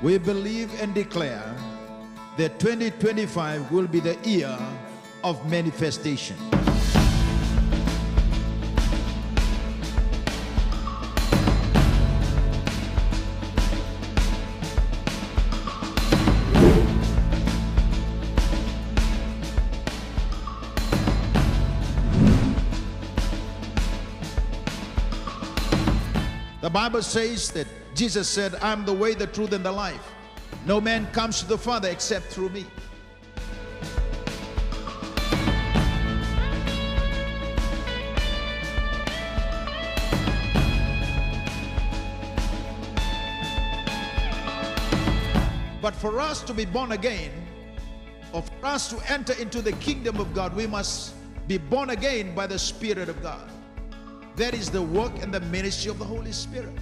We believe and declare that 2025 will be the year of manifestation. The Bible says that Jesus said, "I'm the way, the truth, and the life. No man comes to the Father except through me." But for us to be born again, or for us to enter into the kingdom of God, we must be born again by the Spirit of God. That is the work and the ministry of the Holy Spirit.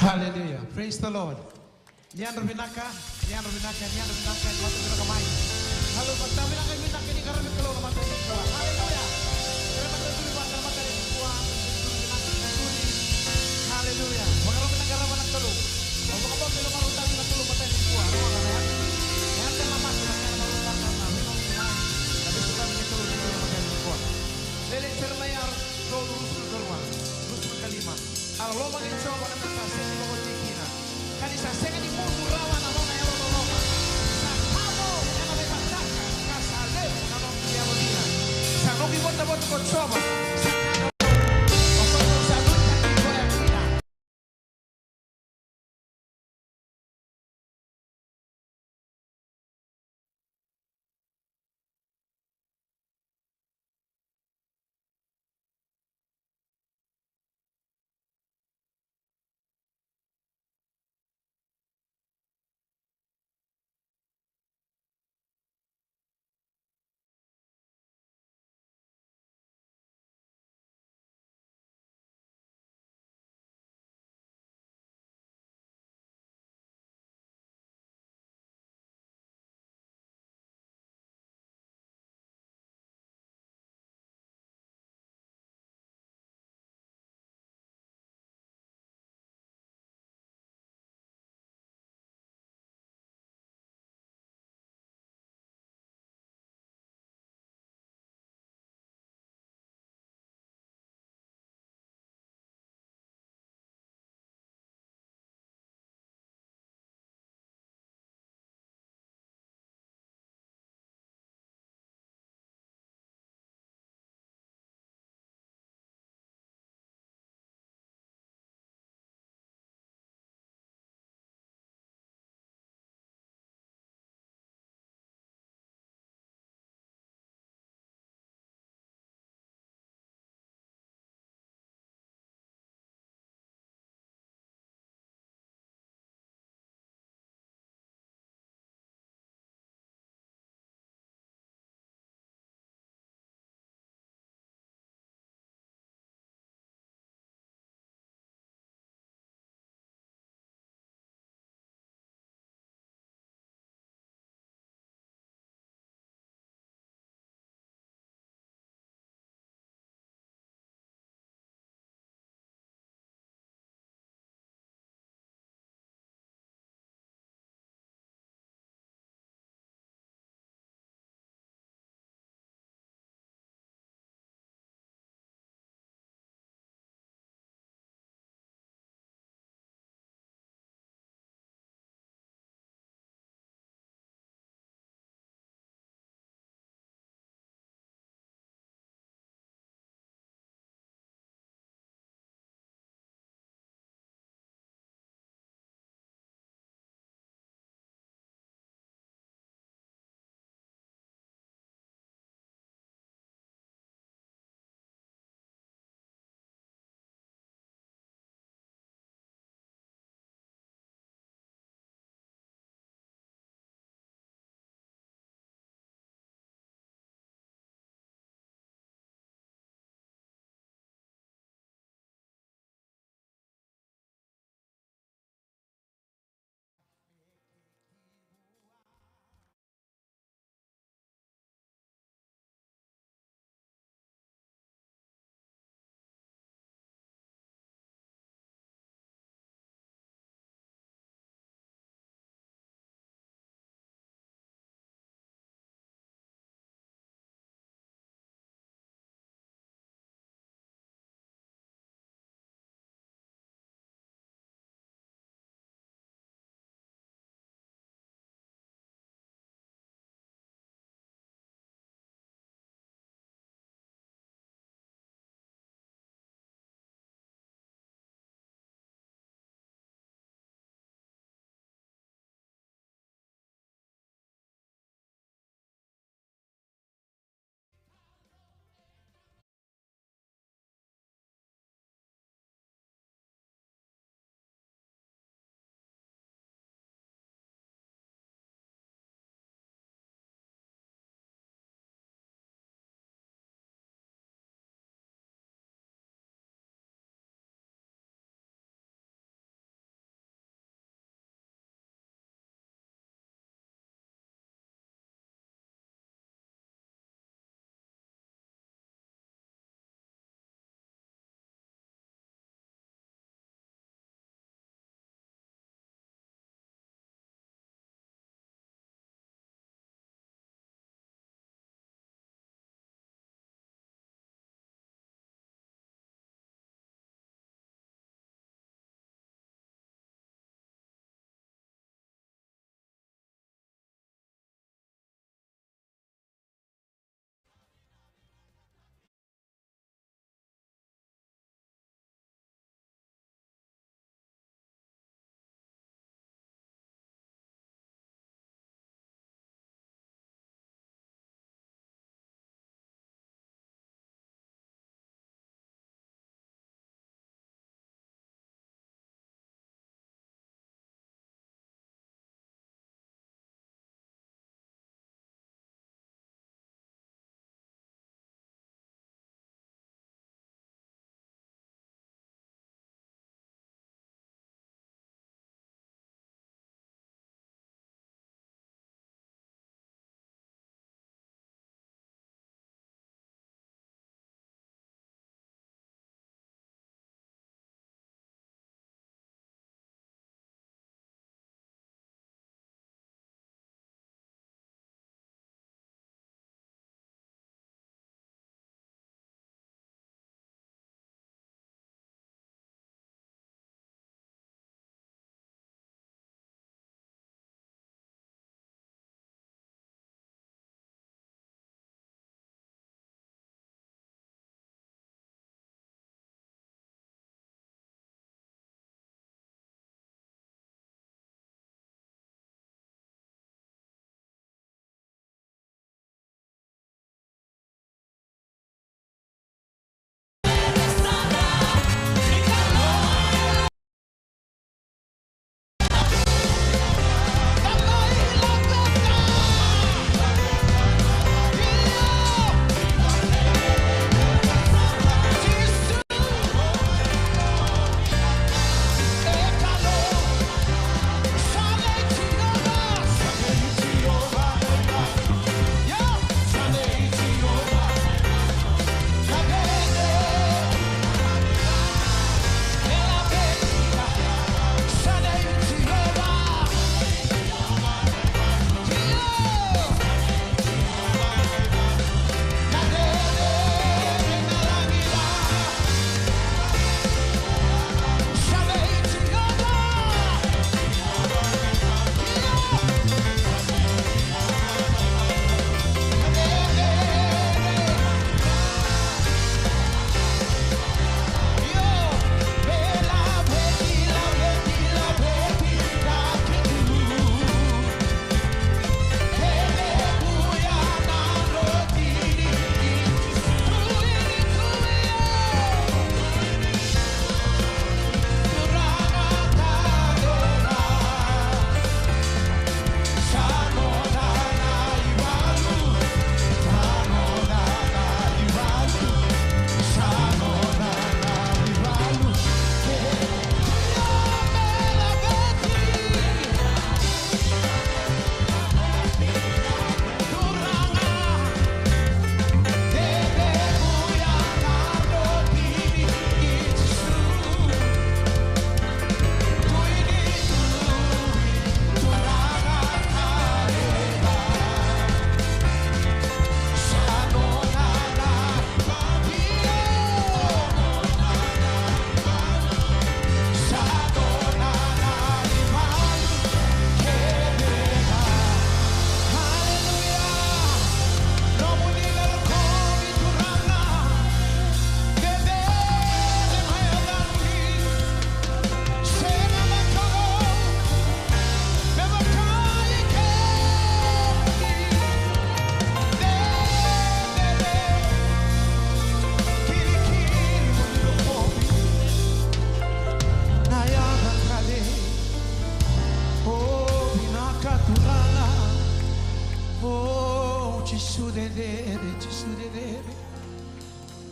Hallelujah. Praise the Lord. Nian rubinaka, nian rubinaka, nian rubinaka, waktu kita kemarin. Halo, kami akan minta kini karena kalau mata ini kuat. Hallelujah. Terima kasih Tuhan, terima kasih Tuhan. Hallelujah. Mengarah kita karena mana telu. Apa belum maru tadi nak telu mata ini kuat. Yang terlama sudah yang maru karena memang main. Tapi sudah menyetelu mata ini kuat. Lele cermayar kau rusul keluar. Rusul kelima. Kalau bagi coba nak kasih di bawah tingginya. Kanisa saya di mundo rawan nama yang loloma. Sakamo yang mereka takkan kasale nama dia dia. Sanoki bota-bota kau coba.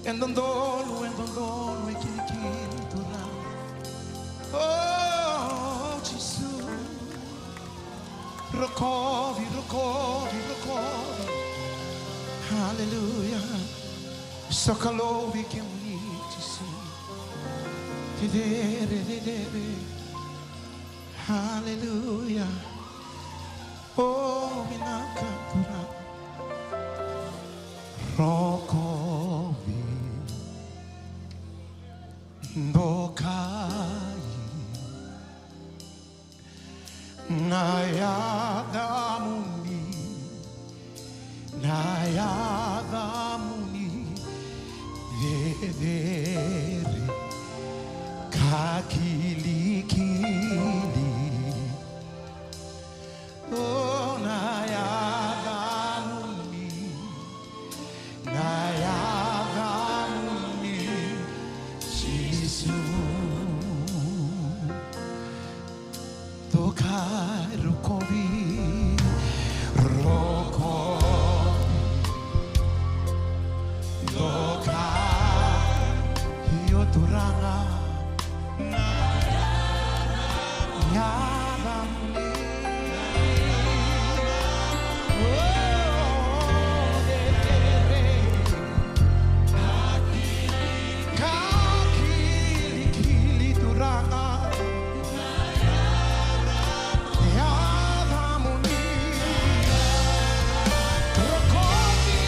Endondolo e kilikitura. Oh, Jesus. Rokovi. Hallelujah. Sokalovi kemuni Jesus. Tidere. Hallelujah. Oh, minakakura. Rokovi. Ndokai. Nayadamuni vedere kakilikili. Oh, nayadamuni Jesus. Tokai rokovi. Turanga Yadamuni. Kakili turanga Yadamuni. Rokovi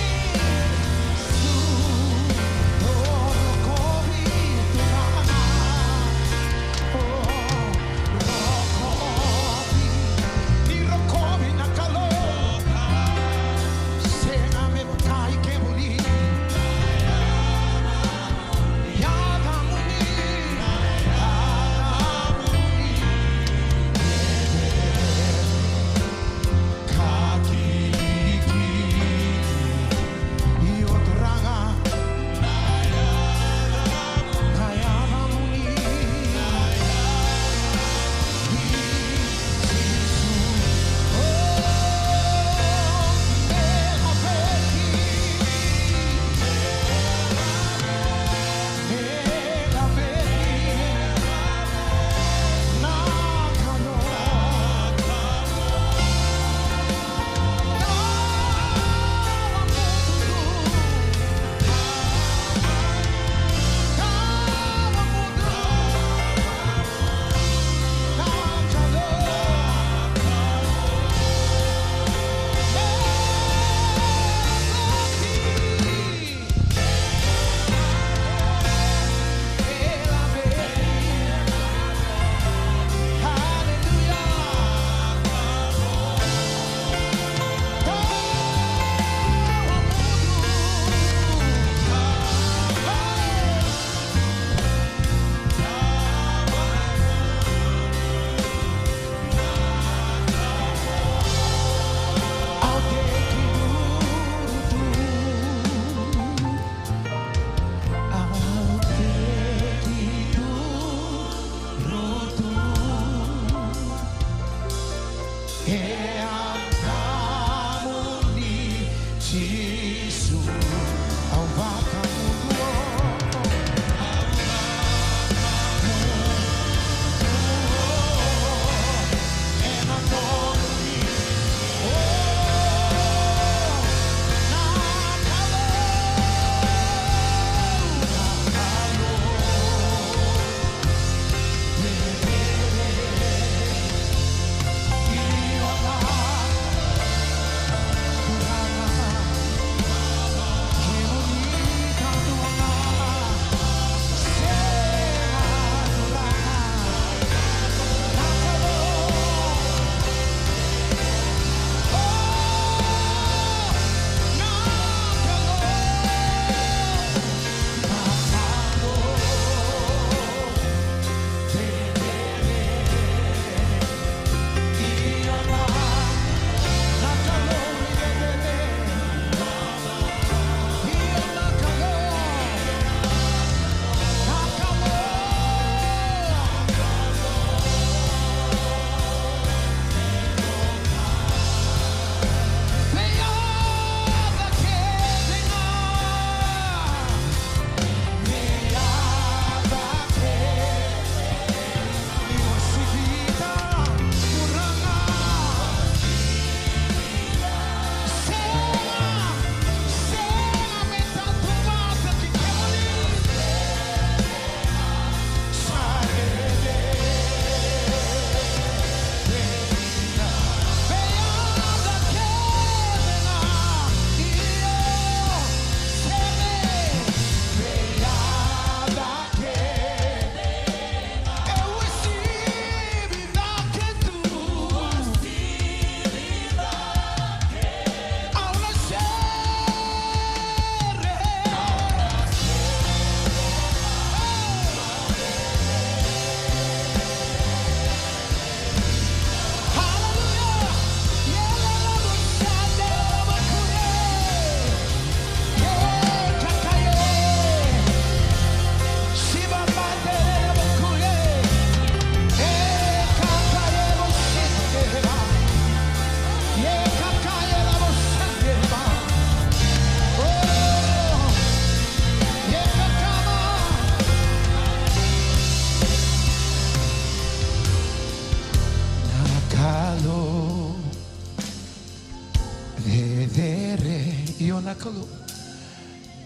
nakalo.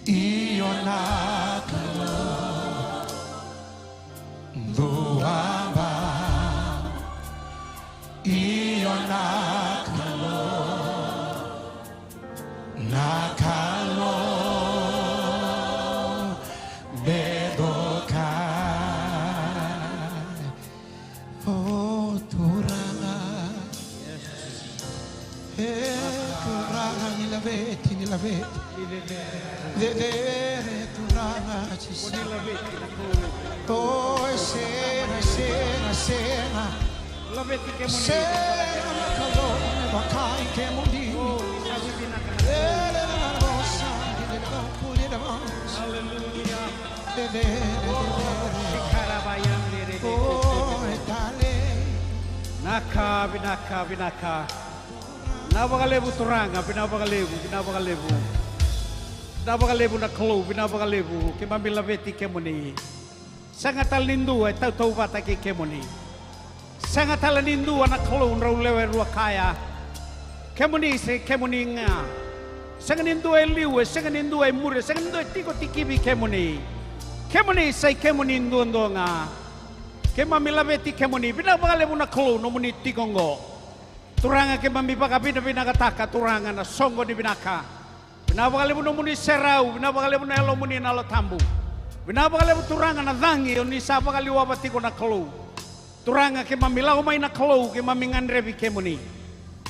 Iyo nakalo. Duaba. Iyo nakalo. Nakalo. Bedokai. Oh Turangan. Turangan nilabeti. Vedere Turangan ci sia. Oh sera. Sera makalone bakai che mundi. Vedere la rossa di puli da mans. Hallelujah. Vedere. Oh etale. Binaka. Napakalebu Turanga, pinapakalebu na clue, pinapakalebu, kimamilaveti kemoni. Sangat talindu ay tau bata ki kemoni. Sangat talindu na clue raulewe ruakaya. Kemoni se kemoni nga. Sangat nindu ay liwe, sangat nindu ay mure, sangat nindu ay tiko tikibi kemoni. Kemoni say kemoni ndo nga. Kemamilaveti kemoni, pinapakalebu na clue no muni tikongo. Turanga ke mamipaka pinakataka turanga na songo di binaka. Pinapakalebu no muni serau, pinapakalebu na elo muni na lo tambu. Pinapakalebu turanga na dhangi oni sapakaliwa batiko na klo. Turanga ke mamilau mai na klo ke mamingandrevi ke muni.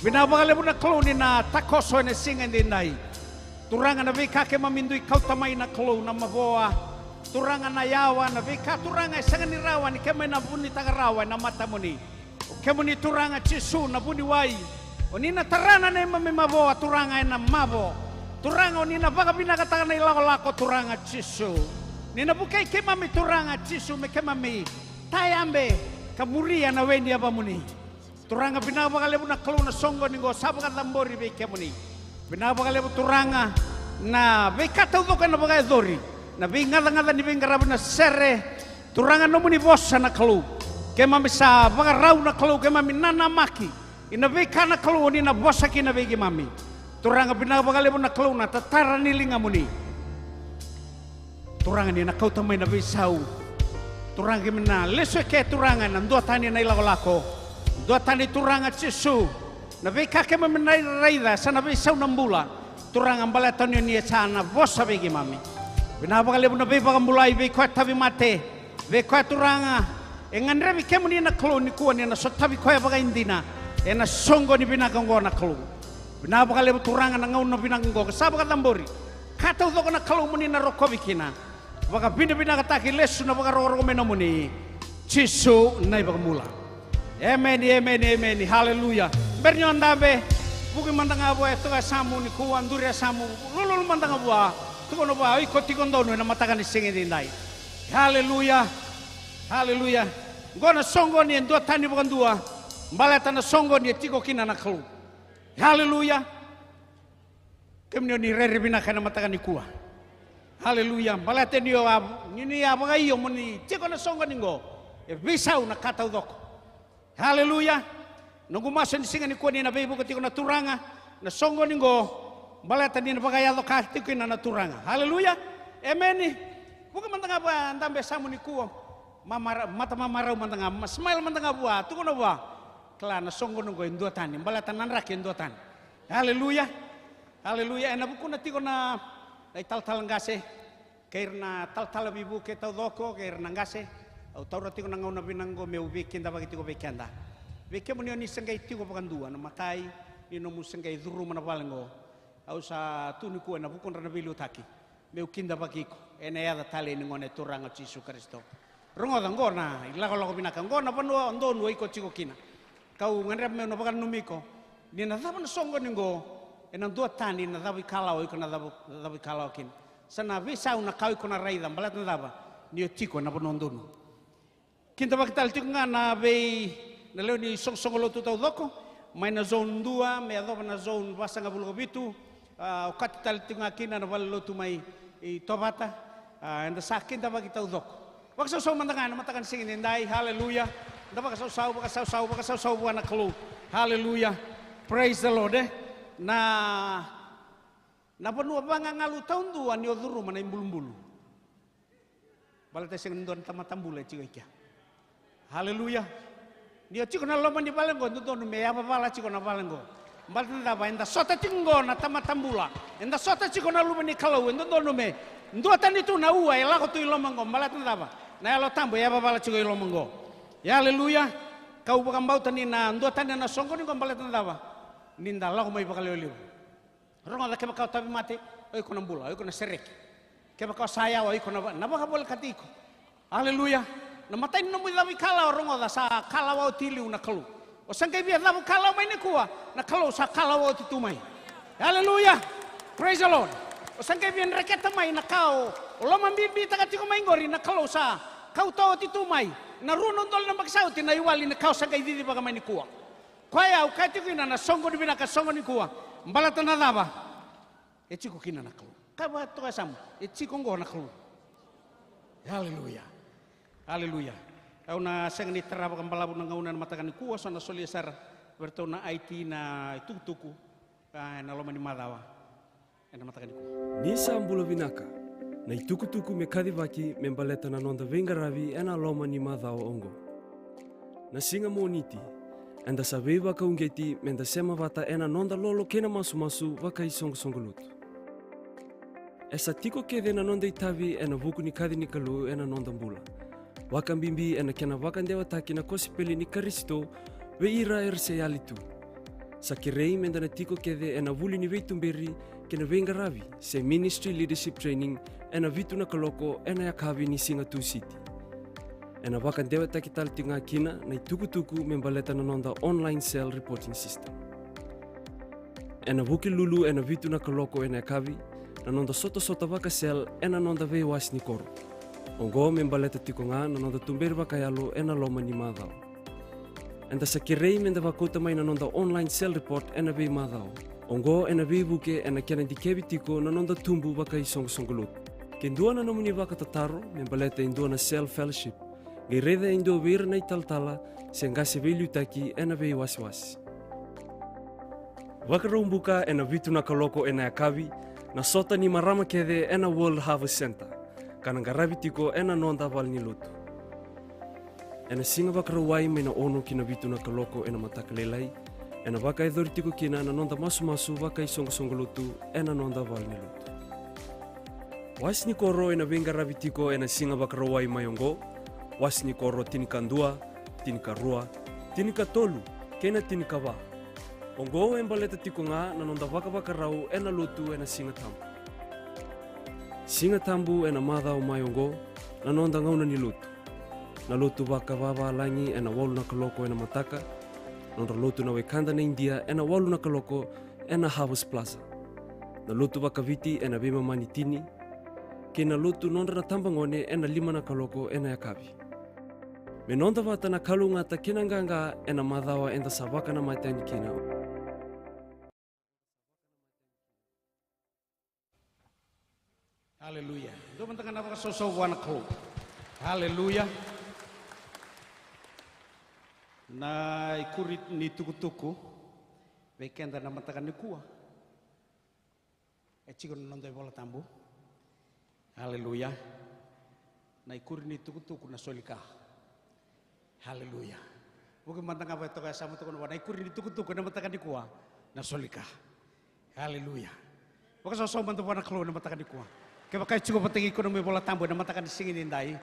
Pinapakalebu na klo ni na takoso na singa di nai. Turanga na vika ke mamindui kautamai na klo na maboa. Turanga na yawa na vika turanga sanga ni rawa ni ke mai na buni tagarawa na mata muni. Kemuni turanga cisu na buni wai. Onina tarana na mamaboa turanga na mabo. Turanga onina baka binakataka na ilako turanga cisu. Nina bukai kemami turanga cisu me kemami. Tayambe kamuria na wendi apa muni. Turanga binabakalebu na kalu na songo ningo sabaka tambori be kemuni. Binabakalebu turanga na be kataudoka na bagai dori. Na be ngada ni be ngarabu na sere. Turanga no muni bosa na kalu. Kema misa baka rau na kalu kema minana maki ina veka na kalu ni na bosa kina veki mami turanga bina baka lebu na kalu na tatara nilinga muni turanga ni na kau tamai na visau turanga mina leso ke turanga na dua tani na ilako lako dua tani turanga cisu na veka kema mina raida sana visau na mbula turanga mbala tani ni sana bosa veki mami bina baka lebu na veka mbulai veka tavi mate veka turanga enganrevi kemuni na klo ni kuani na sotavi koya baga indina ena songo ni binakango na klo bina baga lebu turanga na ngau na binakango ka sabaga tambori kata udoko na klo muni na rokovi kina baga bina kataki lesu na baga roro mena muni cisu nai baga mula amen haleluya bernyo andabe buki mandanga bua toga samu ni kuan duria samu lulu mandanga bua tukono bua iko tikondono na matakan singi dindai haleluya. Haleluya. Ngona songo ni dua tani bukan dua. Mbalata na songo ni tiko kina na klu. Haleluya. Kemnyo ni rere bina kana matakan ikua. Haleluya. Mbalata ni ni abaga iyo muni tiko na songo ningo. E bisau na kata udoko. Haleluya. Nungu maso ni singa ni kuwa ni na beibu tiko na turanga. Na songo ningo. Mbalata ni na bagayado ka tiko na turanga. Haleluya. Amen. Bukan mantanga ba ndambe samu ni kuwa. Mata mamarau mantanga smile mantanga bua tukono bua klana songo nungo indua tani mbalata nanrak indua tani haleluya ena bukuna tiko na tal ngase kairna tal bibu ke tau doko kairna ngase au taura tiko na ngauna binango meu bikinda bagi tiko bekenda beke munio ni sengai tiko pakandua na matai ni nomu sengai duru mana balengo au sa tuniku na bukun na bilu taki meu kinda bagiko ena ya tale ni ngone turanga Yesus Kristo rongo dangona ilako binaka ngona panua ndonu iko chiko kina kau nganrep me no bakan numiko ni na daban songo ningo enang dua tani na dabi kalau iko na dabi kalau kin sana visa una kau iko na raida balat na daba ni chiko na panondonu kinta bakital chiko ngana be na leo ni song lo tu tau doko mai na zone 2 me ado na zone basanga bulgo bitu o katital chiko ngakina na valo tu mai i tobata enda sakin ta bakitau doko Pakasau mantangan matakan singin indai haleluya. Nda pakasau buana kelu. Haleluya. Praise the Lord. Na Na panua banga ngalu taun dua ni oduru mana imbulu-bulu. Balate sing ndon tamatambule cigo ikia. Haleluya. Dia cigo na loma ni balengo ndon me apa bala cigo na balengo. Balate ndaba enda sota cingo na tamatambula. Enda sota cigo na luma ni kalau ndon me. Ndo tani tu na ua ela ko tu ilomango balate ndaba. Na elo tambo ya apa bala cigo ilomango. Ya haleluya. Kau bukan bau tani na ndo tani na songo ni ko balate ndaba. Ninda la ko mai bakalioliu. Ronga keba kau tabi mate, oi kona bula, oi kona serek. Keba kau saya, oi kona napa boleh katiko. Haleluya. Na matai no mui lawi kala ronga da sa kala wa tili una kalu. O sangkai biar lawu kala mai ne kuwa, na kalu sa kala wa titumai. Haleluya. Praise the Lord. O sangkai biar reketa mai na kau, o loma bibi takatiko mai ngori na kalu sa kau tahu titumai. Na runo ndol na maksauti na iwali na kau sangkai didi baga mai ne kuwa. Kwaya ukatiko ina na songo ni binaka songo ni kuwa. Mbalata na lava, eciko kina na kalu. Kaba toka samu, eciko ngo na kalu. Haleluya, haleluya. Au na seng ni teraba kambalabu na ngaunan matakan kuasa na soliasar bertau na IT na tuku na loma ni madawa. Na matakan ku. Nisa ambulo vinaka, na ituku me kadivaki me mbaleta na nonda vengaravi ena loma ni madawa ongo. Na singa moniti. Enda sabe waka ungeti menda sema wata ena nonda lolo kena masu waka i songo lutu. Esa tiko kede na nonda itavi ena vuku ni kadi ni kalu ena nonda mbula. Waka mbimbi ena kena waka ndewa taki na kosipeli ni karisto we ira erse yalitu. Sakirei menda na tiko kede ena vuli ni veitumberi kena venga ravi se ministry leadership training ena vitu na kaloko ena yakavi ni Singatu City. Ena waka dewa takital tinga kina na tuku me mbaleta na nonda online cell reporting system. Ena wuki lulu ena vitu na kaloko ena kavi na nonda soto waka cell ena nonda vewas ni koro. Ongo me mbaleta tiko nga na nonda tumberi waka yalo ena loma ni madao. Enda sakirei menda wakota mai na nonda online cell report ena vei madao. Ongo ena vei buke ena kena dikebi tiko na nonda tumbu waka i songo lut. Kendua na namuni waka tataro me mbaleta indua na cell fellowship. Gereda indo wir na italtala sehingga sebelu taki ena vei wasi-wasi. Wakarumbuka ena vitu na kaloko ena yakavi na sota ni marama kede ena World Harvest Center. Kana ngaravi tiko ena nonda val ni lutu. Ena singa wakarawai mena ono kina vitu na kaloko ena matakalelai. Ena waka edhori tiko kina na nonda masu waka isongo lutu ena nonda val ni lutu. Was ni koro ena venga ravi tiko ena singa wakarawai mayongo. Was ni koro tinika ndua, tinika rua, tinika tolu, kena tinika wa. Ongo embaleta tiko nga na nonda waka rau ena lutu ena singa tambu. Singa tambu ena madhao mayongo na nonda ngauna ni lutu. Na lutu waka wawa langi ena walu na kaloko ena mataka. Nonda lutu na wekanda na India ena walu na kaloko ena Harvest Plaza. Na lutu waka viti ena bima manitini. Kena lutu nonda na tambangone ena lima na kaloko ena yakavi. Me nonda wata na kalunga ta kinanganga ena madhawa enda sabaka na maitani kina. Haleluya. Do mantangan apa sosok wana kau. Haleluya. Na ikurit ni tuku weekend na mantangan ni kuwa. Echiko nonda bola tambu. Haleluya. Na ikurit ni tuku na solika. Haleluya. Bukan mantang apa itu sama tu na ikurit ni tuku na mantangan ni kuwa na solika. Haleluya. Bukan sosok mantu wana kau na mantangan ni kuwa. Kaya kaya cukup penting ikut nami bola tambu na matakan di singin indai.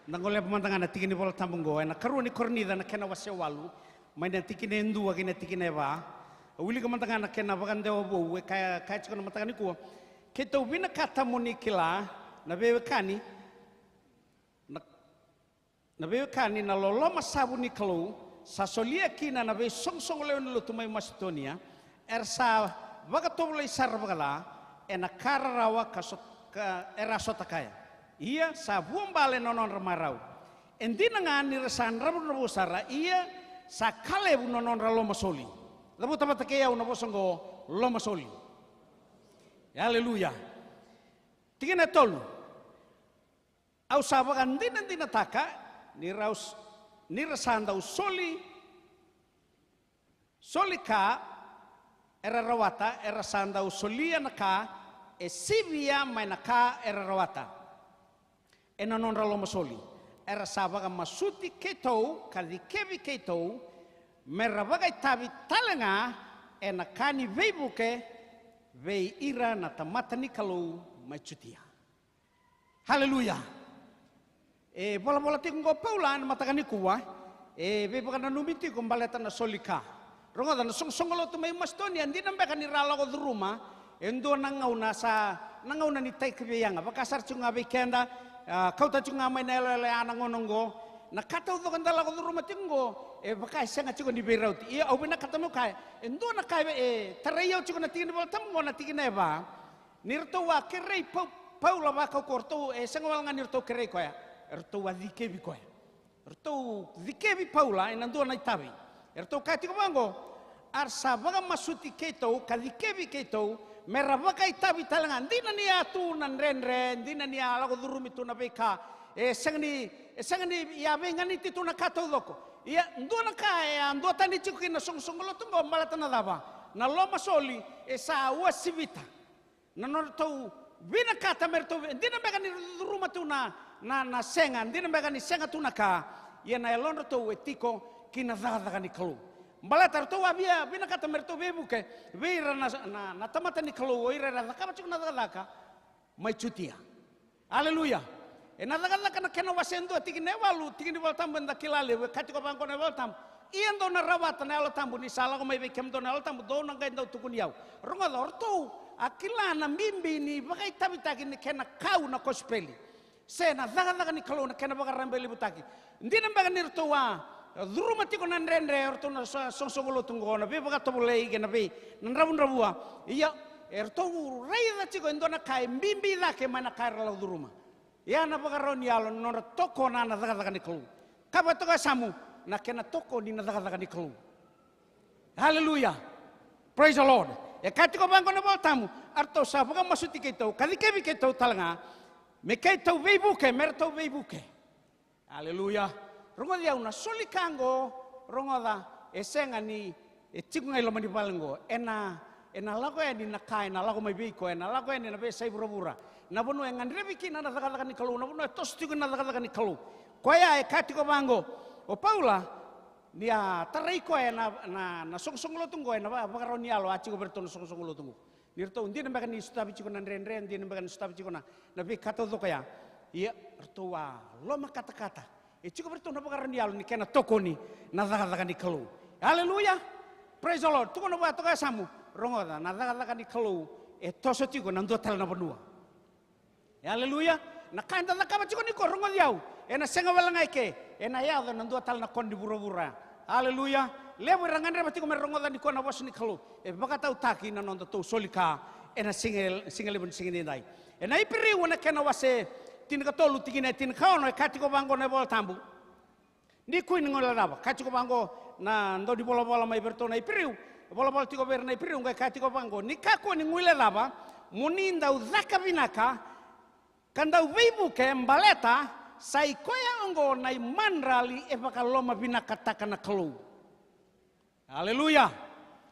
Nangoleh pemantangan na tikin ni bola tambu go. Na karuan ni kornida na kena wasya walu. Main na tikin endu wagi na tikin eva. Uli kemantangan na kena bagan dewa bo. Kaya cukup na matakan ni kuwa. Kita ubina kata muni kila na bewe kani. Na bewe kani na loloma sabu ni kalau. Sasolia kina na bewe song leon lu tumai Macedonia. Ersa baga tobulai sar bagala. Ena kararawa kasot ka era sota kaya. Ia sa buong bale nonon ramarau. Endi nangani resan rabu sara ia sa kale bu nonon raloma soli. Labu tamat kaya una bosongo loma soli. Haleluya. Tingena tolu. Au sabagan din taka ni raus ni resanda soli ka era rawata era sanda solia naka e sivia mai na ka era rawata. E na non ralo masoli. Era sabaga masuti ketou, kadi kevi ketou, merabagai tabi talanga, e na kani veibuke, vei ira na tamata ni kalau mai cutia. Haleluya. E bola-bola tinggo paulan matakani kuwa, e veibuka na numiti kumbaleta na solika. Rongo dan song-song lo tu may mastoni andi nang beka ni rala ko rumah endo nangauna sa nangauna ni tay kebiyanga bakasar chunga bekenda kau ta chunga may nele anangonongo nakataw do kandala ko rumah tinggo e baka senga chunga ni berauti iya obina katamo kai endo na kai tarayo chunga na tingin boltam mo na tingin eba nirto wa kerei paula ba ka korto e senga wal nganirto kerei ko ya erto wa dikebi ko ya erto dikebi paula enando na itabi erto kai tiko bango arsa baga masuti ketou kadikebi ketou merabaka itabi talangan dina ni atu nan renren dina ni ala ko durumi tu na beka sangni ya bengani titu na kato doko ya ndona ka ando tani chiku na song-song lo tungo malata na daba na lo masoli sa wasivita na norto bina kata merto dina bega ni duruma tu na senga dina bega ni senga tu na ka ya na elon to etiko kina daga ni kalu Mbalatar to abia bina kata merto bebuke veira na tamata ni kalu ira na kama chuk na laka mai chutia. Haleluya. E na laka na kena wasendo tigine walu tigini waltam benda kilale we kati ko bangko na waltam. Ian do na rawata na ala tambu ni sala ko mai bekem do na ala tambu do na gaindo tukuniau. Ronga lorto akila na mimbi ni bagai tabitagi ni kena kau na kospeli. Se na daga ni kalu na kena baga rambeli butaki. Ndina baga nirtoa Duru mati ko nan rendre orto na song-song lo tunggo na be baga tobulei ke na be nan rabun-rabua iya erto rei da chiko endo na kai mbimbi da ke mana kai la duruma ya na baga ron yalo no toko na daga ni kelu kaba toka samu na kena toko ni na daga ni kelu haleluya praise the lord e kati ko bangko na boltamu arto sa baga masuti keto kadikebi keto talanga me keto veibuke merto veibuke haleluya Rongo dia una soli kango rongo da esenga ni chiku ngai loma di balengo ena lago eni na kai na lago mai biko ena lago eni na be sai bura na bonu engan rebiki na daga ni kalu na bonu tos tiku na daga ni kalu koya e kati ko bango o paula dia tarai ko na song-song lo tunggo ena ba ron yalo aci ko berton song-song lo tunggo nirto undi na bakani stabi chiku na ren di na bakani stabi chiku na be kato to kaya iya rtoa loma kata-kata e chico berto na bagaran yalo ni kena toko ni na daga ni kalu haleluya praise the lord tuko na ba toka samu rongo da na daga ni kalu e toso chico na ndo tal na benua haleluya na kanda na kama chico ni ko rongo diau e na senga wala ngai ke e na ya na ndo tal na kondi bura-bura haleluya lewe rangan re batiko mer rongo da ni ko na bos ni kalu e baka tau taki na nondo to solika e na singel ben singel dai e na ipiri wona kena wase tin ka tolu tigine tin kaono e kati ko bango ne bol tambu ni kuin ngola raba kati ko bango na ndo di bola-bola mai bertona i priu bola-bola tiko berna i priu ngai kati ko bango ni kako ni ngule raba muninda uzaka binaka kanda uvibu ke mbaleta sai koya ngo na manrali e bakaloma binaka takana kelu haleluya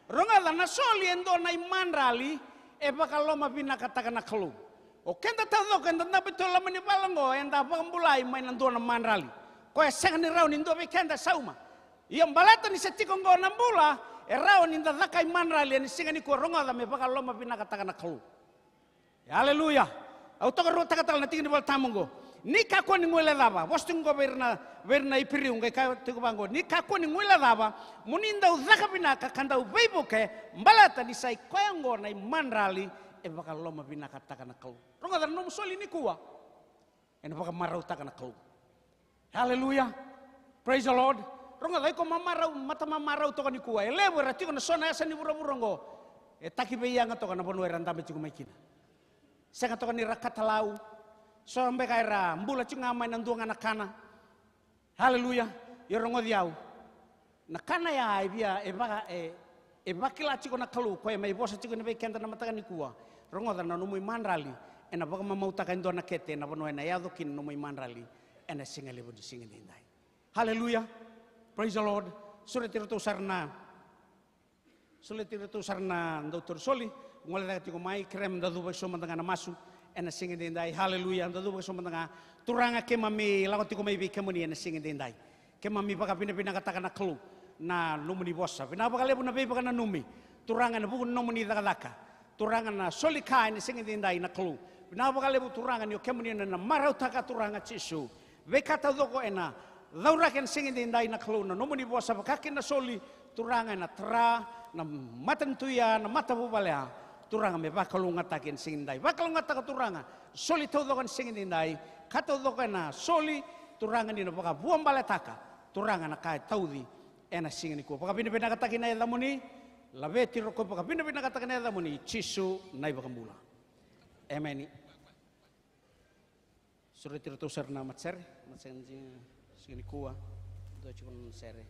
ronga na soli endo na manrali e bakaloma binaka takana kelu o kenda tado kenda na betul la mani balango enda pambulai mai nando na manrali ko eseng ni raun indo be kenda sauma ia balata ni setiko ngo na bula e raun inda zakai manrali ni singa ni ko ronga da me bakal loma bina kata kana kalu haleluya au to ro takatal na tingin bal tamongo ni ka ko ni ngole lava bostingo berna ipiri ngai ka tiko bango ni ka ko ni ngole lava muninda uzaka bina ka kanda ubeiboke balata ni sai ko ngo na manrali e bakal loma bina kata kana kalu ronga da nom soli ni kuwa ena bakal marau takana kalu haleluya praise the lord ronga da ko mamarau mata mamarau to ni kuwa elewe rati ko na sona asa ni bura-burongo e taki be yanga to kana bonu eranda me ciku maikina sanga to ni rakatalau so ambe kaira mbula cinga mai nanduang anak-kana haleluya yo rongo diau na kana ya ibia e bakila ciku na kalu ko e mai bosa ciku ni be kenta na mata ni kuwa rongo da na numui manrali ena baka mamauta kain dona kete na bono ena yado kin numui manrali ena singale bodi singale indai haleluya praise the lord sulit itu sarna Dr. Soli ngole da tiko mai krem da duba so mantanga na masu ena singin dendai haleluya da duba so mantanga turanga ke mami lago tiko mai bi kemuni ena singin dendai ke mami paka pina katakan na klu na numuni bossa pina paka lebu na be paka na numi turanga na buku numuni dakalaka turanga na solika ena singin dendai na klu pina paka lebu turanga ni kemuni na marau taka turanga chisu ve kata doko ena daura ken singin dendai na klu na numuni bossa paka na soli turanga na tra na matantuya na matabubalea turanga me bakalunga takin singindai bakalunga taka turanga soli todo kan singindai kato do kana soli turanga ni no baka buang baletaka turanga na kai taudi ena singini ko baka pina katakin na damuni labe tiro ko baka pina katakin na damuni chisu nai baka mula amen suri tiro to ser na matser singini kuwa do chikon sere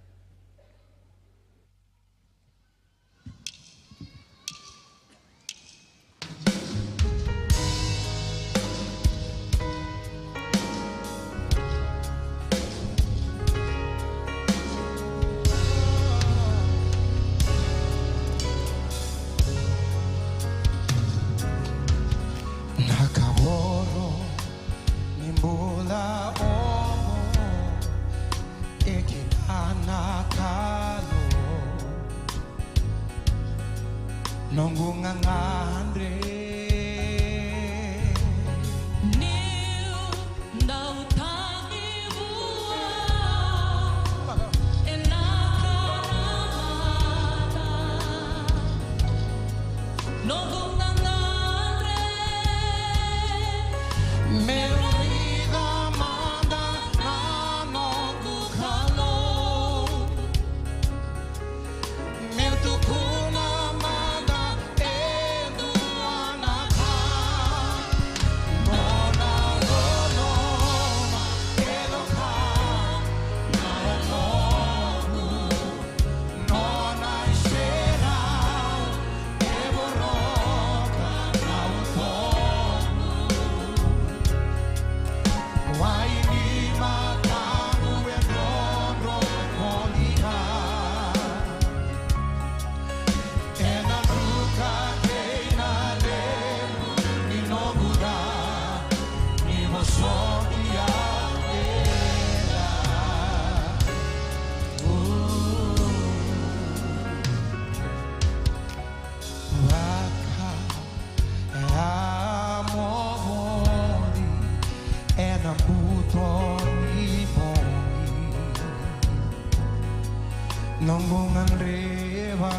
Nombongan rewa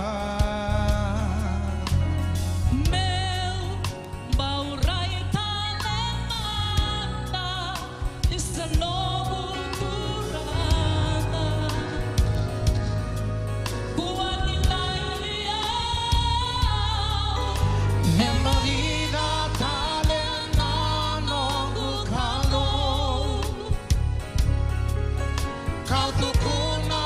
meu baurai talemanda isanobu kurana kuani lailia memorida talena nongu kalo kau tukuna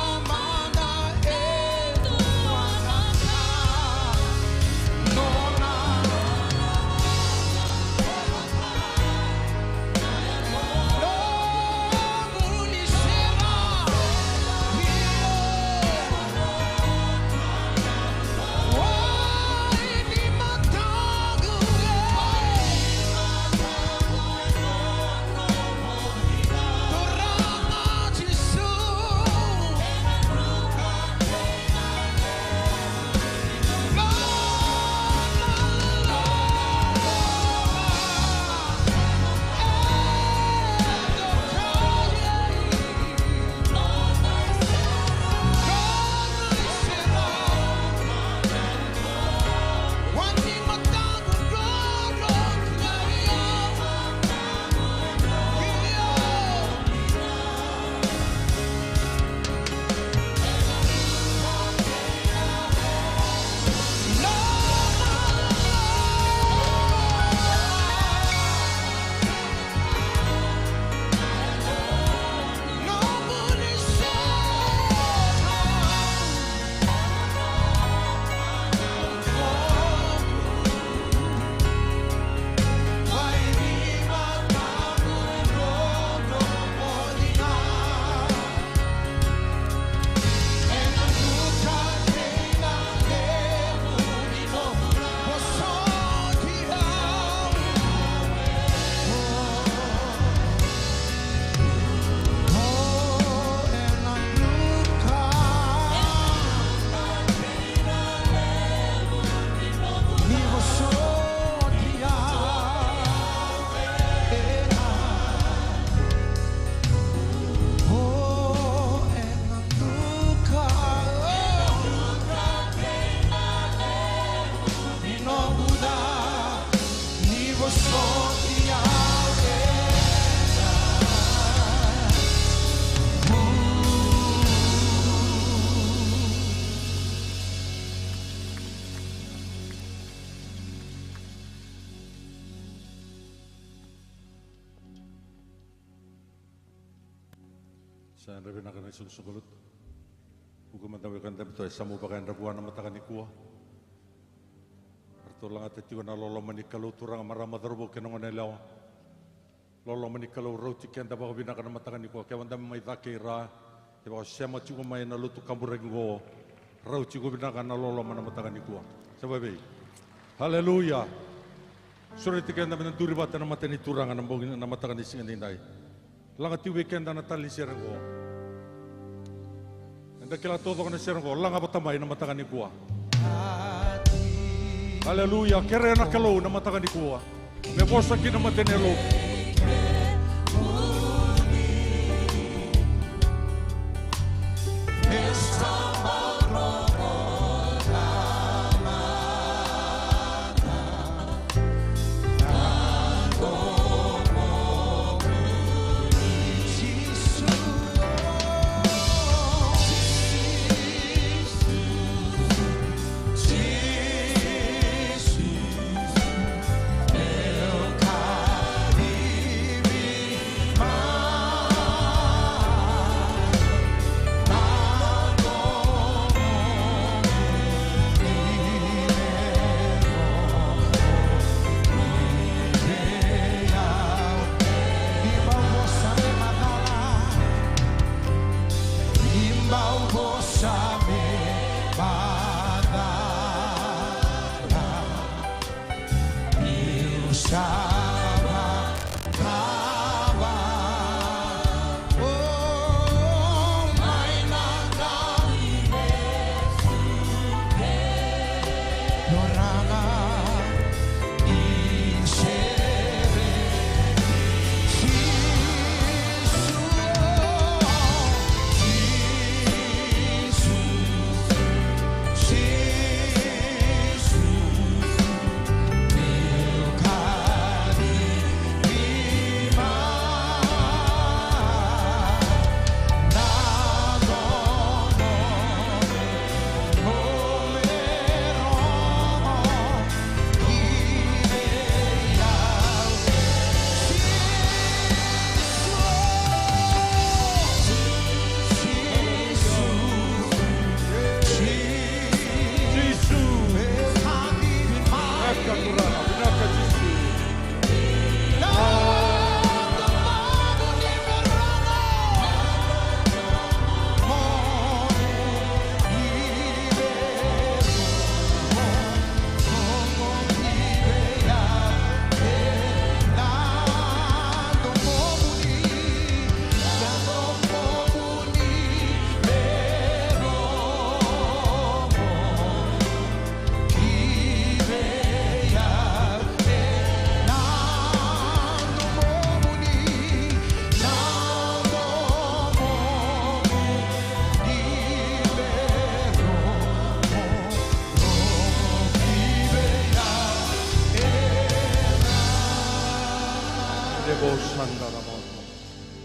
Sa rin na kanay susugulut. Hukumatawikan tayo ito, sa mo bakayan rabuan na matakan ni kuwa. Arto lang at ito na lolo manikalu turang maramadarbo kinongan nilaw. Lolo manikalu roti kenda baka binakan na matakan ni kuwa. Kaya wanda may takira. Kaya baka siya matsuko may naluto kambureng go. Roti ko binakan na lolo man na matakan ni kuwa. Sabay. Hallelujah. Sulit kenda ng duribata na matan ni turangan na matakan ni singan ninday. Langat yung weekend na natali siya ko. Anda kila todo ka na siya ko. Langat patamay na matakan ni kuwa. Hallelujah. Kere na kalo na matakan ni kuwa. May bosa kinamatin ni lo.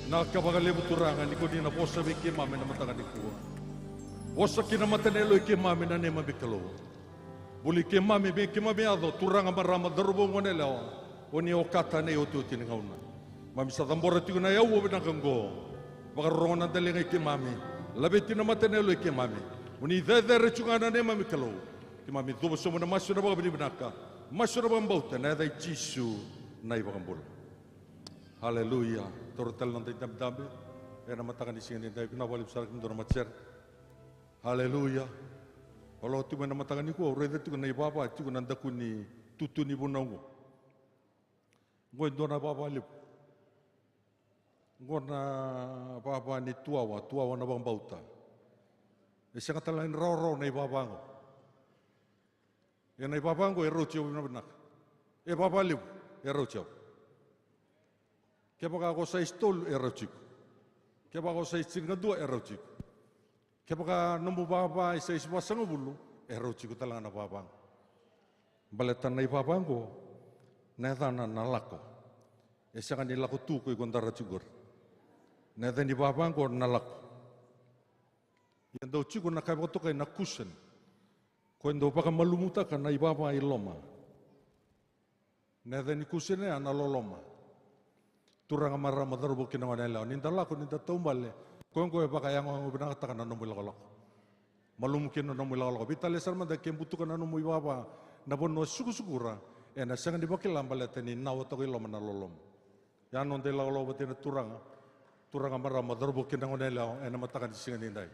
Nakakabagalimu turangan ni kundi na posa biki mami na matakan ni kuwa. Posa kinamatanelo iki mami na nema bikalo. Buli ki mami biki mami ado turangan marama darubo ngonelo. Oni okata ne otu tiningauna. Mami sa tambora tigo na yawo binakanggo. Baka rongan dalinga iki mami. Labi tinamatanelo iki mami. Oni dedere chungana nema bikalo. Ki mami tubo somo na masu na baka binaka. Masu na baka bauta na dai chisu na ibang bol. Hallelujah. Total nanti dam-dam, ya nama tangan di sini tapi kenapa walip sarak itu nama cer. Haleluya. Kalau tu nama tangan ni ku, orang itu kena bapa, itu kena dakuni tutu ni pun nunggu. Gua itu na bapa lip. Gua na bapa ni tua na bang bauta. Esang kata lain rau na bapa ngo. Ya na bapa ngo erocio benar. Bapa lip erocio. Kaya baka ako sa istol, erochik. Kaya baka ako sa istingadua, erochik. Kaya baka numubaba sa iswasang ubulo, erochik ko talaga na babang. Baletan na ibabang ko, neta na nalako. Esa kanila ko tukoy kung darachigur. Neta ni babang ko nalako. Yan daw chiko nakaboto kay nakusen. Kung daw baka malumuta ka na ibaba iloma. Neta ni kusen na naloloma. Turang marama darubo kinawan nila. Ninda lako, ninda tumbale. Kau pakai yang orang benar katakan anu mula kolok. Malu mungkin anu mula kolok. Bita lesar manda kem butukan anu mui bapa. Nabon no suku-sukura. Na sangan dibakil lambalet ni nawa to ilo manalolom. Yan non de la lo batin turanga. Turanga marra madorbokin nang onela ena matakan singan indai.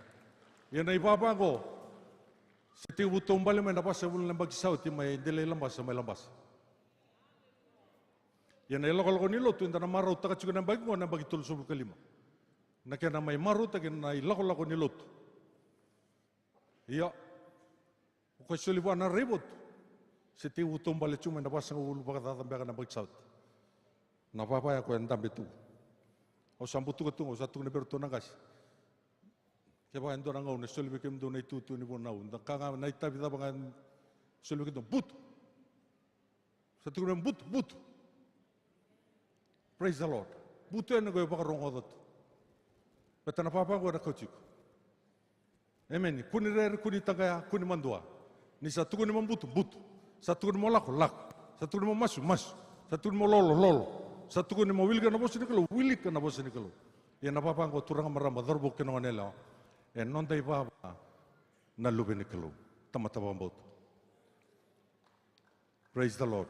Yan ai bapa ko. Seti butung balik main dapat sebelum lembag sauti mai dele lambas mai lambas. Yan ai lo ni lo tu indana marra utaka juga nang bagi ngona bagi tul subuh kelima. Nakena mai maru takin nai lako ni lot. Iya. Ko suliban na ribut. Seti utum bale cuma na pasang ulu baka tatambia kana bagi na papa ya ko endam betu. O sambutu ketung o satu ni bertu nagas. Keba endo nangau ne sulibi kem do nei tutu ni bonau. Nda kanga nai tabi tabangan sulibi ketung but. Satu ni but. Praise the Lord. Butu ena go baka rongodot. Betana papa ko na coachiko. Amen. Kuni rer kuni tangaya kuni mandua. Ni satu kuni mambutu butu. Satu kuni molako lako. Satu kuni masu. Satu kuni lolo. Satu kuni mo wilika na bosi ni kalau wilika na bosi ni kalau. Ya na papa ko turang maramba dorbo keno nela. Non dai papa na lube ni kalau. Tama mbot. Praise the Lord.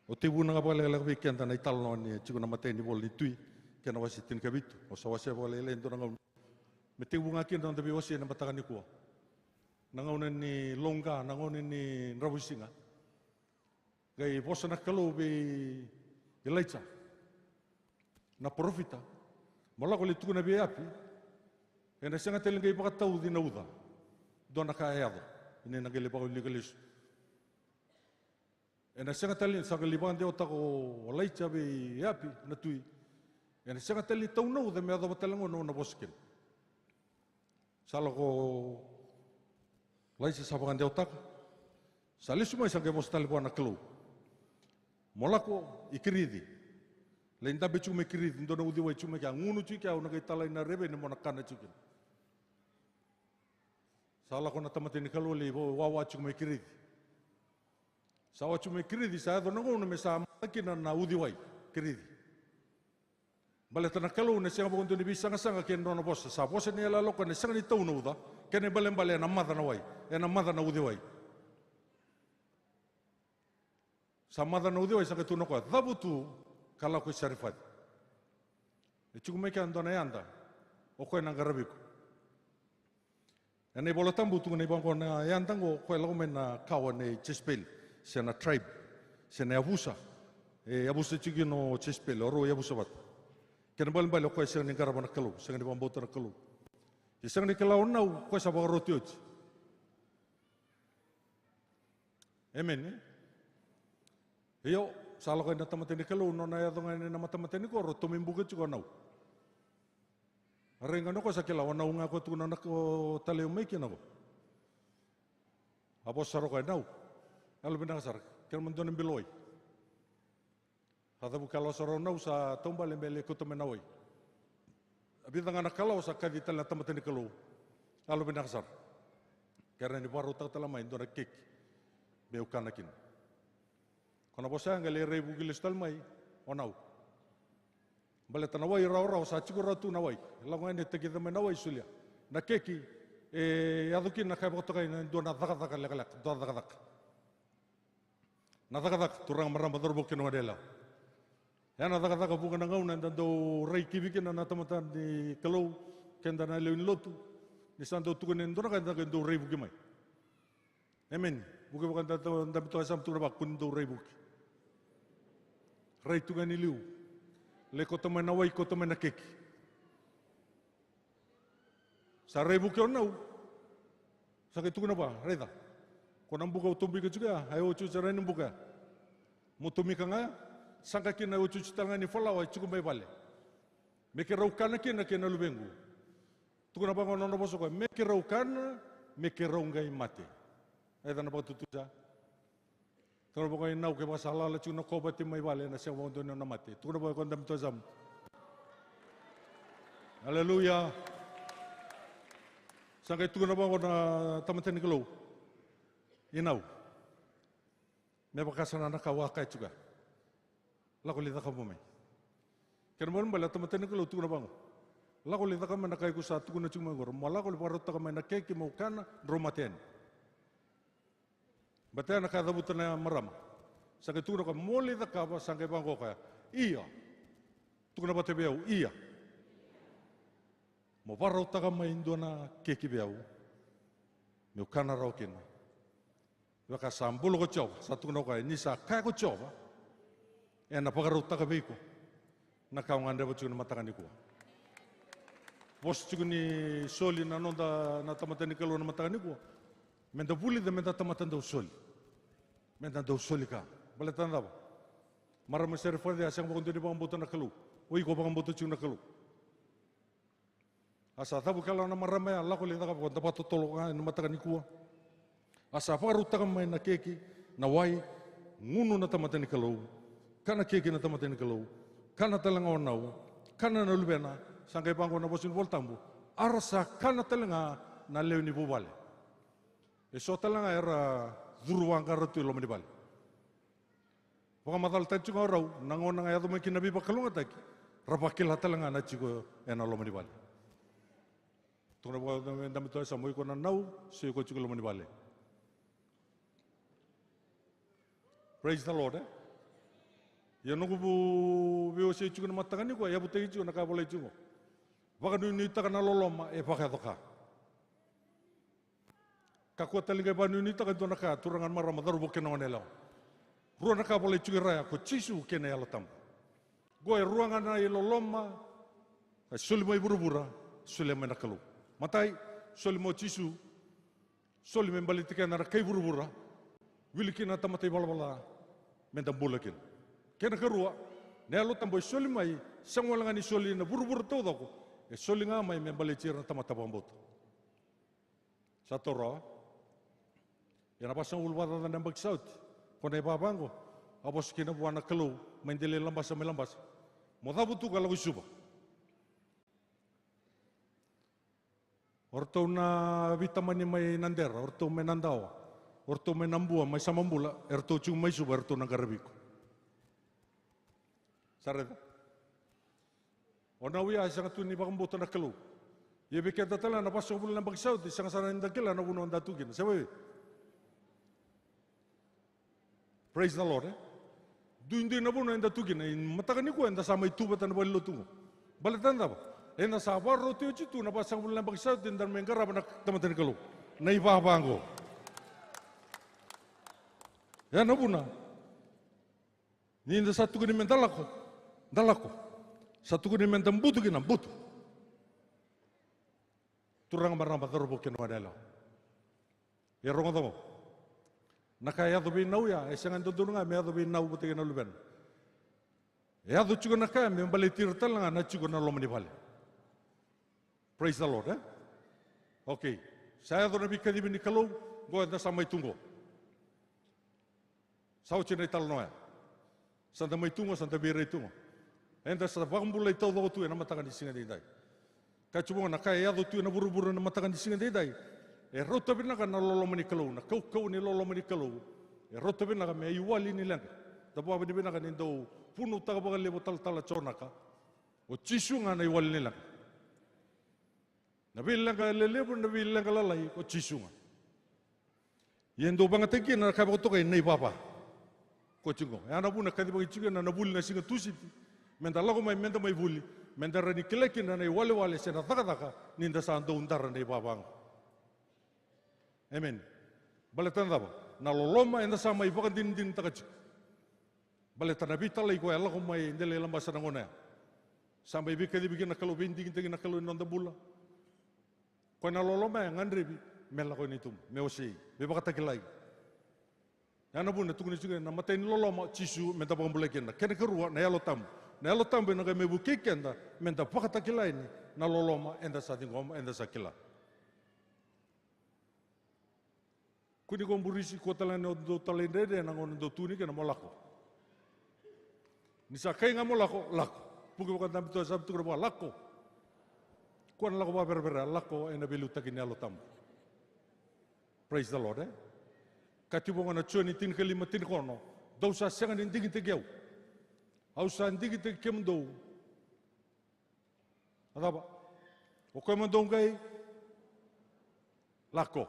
O tibu na ngapale la weekend na italno ni chiku na mateni bol ni tui. Kena wasi tin kabitu. O sa wasi boleh lain tu nangau. Meti bunga kin dan tapi wasi na matakan ni kuah. Nangau ni longga, nangau ni rawisinga. Gai bosa na kalau be ilaicha. Na profita. Mola ko litu na be api. Ena sanga telen gai pakatau di nauda. Dona ka ayado. Ini na gai pa ko ligalis. Ena sanga telen sa gai pa de otako ilaicha be api na tui. Ena sanga teli tau nau de me ado batalango no na boskin. Salo ko laisa sabangan de otak. Sali semua sanga bostal ko na kelu. Molako ikiridi. Lain tabe cuma ikiridi ndo na udiwa cuma ka ngunu ciki au na kai talai na rebe ni mona kana ciki. Sala ko na tamatini kelu li wawa cuma ikiridi. Sawa cuma ikiridi sa do na ngono me sa makina na udiwa kiridi. Bale tana kalau ne senga bonto ni bisa ngasanga ken rono bossa sa bossa ni ala loko ne senga ni tau no uda ken bale na mada na wai na mada na udi wai sa mada na udi wai sa ketu no ko dabutu kala ko sarifat e chuku me kan dona yanda o ko na garabiko ene bolotam butu ne bango na yanda ngo ko lo men na kawa ne chispel sena tribe sena abusa abusa chigino chispel oro abusa bat kena balik ko isang ni karaban kalu, isang ni pamboto na kalu. Isang ni kalaw nau ko sa bagarotiyot. Amen. Iyo, salo kayo natamatin ni kalu, no na yadong ay namatamatin ni ko, tumimbugat ko nau. Aring ano ko sa kilaw, nau nga ko tunan ako taliw may kinako. Apos saro kayo nau. Alabin na kasar, kaya man doon ang biloy. Hatabu kalau sorong sa tombal embele kutu menawai. Abis dengan kalau sa kadi telah tempat ini kalau, alu benaksar. Karena ini baru tak telah main dona kek, beukan akin. Karena bosa ngali rebu gilis talmai, onau. Balik tanawai rau sa cikur ratu nawai. Lagu ini tegita menawai sulia. Na keki, adukin nak kaya botokai dona dakat lekalak, dona dakat. Na dakat turang maramba dorbokin wadela. Yana taka bukan nangau nanda do rei kibikin na tamatan di kalau kenda na lewin lotu ni santo tukun endora kenda do rei buki mai. Amen. Buki bukan tato ndabi to asam tu rabak kun do rei buki. Rei tukan iliu. Le kota mana wai kota mana keki. Sa rei buki onau. Sa tukun apa? Rei ta. Konam buka utumbi ke juga. Ayo cu cara ni buka. Mutumi kanga. Sangka kina ucu tangan ni falawa cukup mai bale. Meke raukana kina lubengu. Tukuna bango nono boso ko meke raukana meke raungai mate. Ai dana batu tuja. Tukuna bango nau ke basala la cuna ko bati mai bale na sia wondo na mate. Tukuna bango kondam tozam. Haleluya. Sangka tukuna bango na tamaten kelo. Inau. Me bakasana na kawakai juga. Laku lita kamu mai. Kenapa bala teman-teman kalau tu bango. Lako le taka mana kai ku sa tu na cuma ngor. Malako le paro taka mana keki mau kana romaten. Batena kada butana marama. Sange tu na ka mole taka ba sange bango ka. Iya. Tu na bate beu iya. Mo paro taka mai indona keki beu. Meu kana rau kena. Waka sambulo ko chova. Satu na ka ni sa kai ko chova. Na pagaro taka beiku. Na kaunganda ba chuna matakan ni ko. Bos juga ni soli na nonda na tamatan ni kalau na matakan ni ko. Menda puli da menda tamatan da soli. Menda da soli ka. Baletan da ba. Mara mesere forde asang ba kundi ba mboto na kalu. Oi ko ba mboto chuna kalu. Asa tabu kalau na marama Allah ko le da ba dapat tolo na matakan ni ko. Asa fa ruta ka mai na keki na wai ngunu na tamatan ni kalu. Kana keki na tamatan ni kalu. Kana talang onau. Kana na lubena. Sangkai bangko na bosin voltambu, arsa kana telenga na leu ni bubale. Eso telenga era duruang karatu lo mani bale. Paka matal tencu ngorau, nangon nga yado mungkin nabi bakalunga taki, rapakil telenga na chigo ena lo mani bale. Tungna baka dami toa sa moi ko na nau, so ko chigo lo mani bale. Praise the Lord, Ya nunggu bu biu si chigo na matakan ni ko, ya butegi chigo na kabole chigo. Baka nuni taka na loloma e pakai toka. Kakua telinga ba nuni taka itu naka turangan marama daru boken na nelaw. Ruang naka boleh cugiraya ko cisu kena ya latam. Goe ruangan na loloma suli mai burubura suli mai nakalu. Matai suli mo cisu suli mai balitika na kai burubura. Wilikin na tamatai balabala mendam bulakin. Kena kerua nelo tamboy suli mai sangwalangani suli na burubura tau dako. Soli nga mai membali cira tamata bambut. Satu roh, yang apa sang ulwada dan nembak saut, kone babango, abos kina buana kelu, mendele lambas sama lambas. Moda butu kalau isuba. Orto na vitamani mai nandera, orto mai nandawa, orto mai nambua, mai samambula, orto cung mai suba, orto nagarabiku. Sareda. Ona wia sang tu ni bakam boto na kelu. Ye bikin tatala na pasok bulan ng bagsaw di sang saran dakila na buno ndatugin. Sabi. Praise the Lord. Duin na buno ndatugin. Matakan ni ko enda sama itu batan balilo tungo. Balatan da ba. Enda sa baro tio chitu na pasok bulan ng bagsaw din dan menggarap na tamatan kelu. Na ibabango. Ya na buna. Ni enda satu ko ni mentalako. Dalako. Satu kuni mentem butu kina butu. Turang marang batar boken wadela. Ya rongo tomo. Nakaya to bin nau ya, esangan to durunga me to bin nau butu kina luben. Ya to chugo nakaya me bali tirtal nga na chugo na lomani bali. Praise the Lord, Okay. Saya to nabi kadi bin kalau go na samay tungo. Sao chinay tal noya. Santa may tungo, santa biray tungo. Enda sa bakambulay tau daw tu na matakan di singa dai. Kacumo na kaya do tu na buru-buru na matakan di singa dai. Rota bina ka na lolo mani kalau na kau ni lolo mani kalau. Rota bina ka me iwali ni lang. Tabo ba bina ka nindo puno ta ba lebo tal chona ka. O chisu nga na iwali ni lang. Nabil lang ka lelebo nabil lang ka lalai o chisu nga. Yendo banga teki na ka ba to kay nei papa. Ko chingo. Ana bu na ka di ba chingo na nabul na singa tusip. Menda lago mai menda mai buli, menda rani kilekin na wale sena taka ninda sando undar na babang. Amen. Baletan daba, na loloma enda sama ibakan din takach. Baletan nabi talai ko lago mai ndele lambasa na ngona. Sampai bikin na kalau binding na kalau nonda bula. Ko na loloma ngandre bi mela ko nitum, meosi, bebakata kilai. Yana bun na tukuni juga na matain loloma cisu menta pambulakin na kena kerua na yalo tam. Na elo tambe na kami bukik enda menta pakata kila ini na loloma enda sa tingom enda sa kila. Kuni komburisi kota lain do talendede na ngon do tuni kena molako. Nisa kai nga molako lako. Puki bukan tambe to sabtu kena lako. Kuan lako ba berbera lako enda belu takin elo tambe. Praise the Lord. Katibo nga na chuan itin kalima tin kono. Daw sa sengan inding tegyaw. Au sa hindi kita kemdo Ataba. O koe mandongai lako.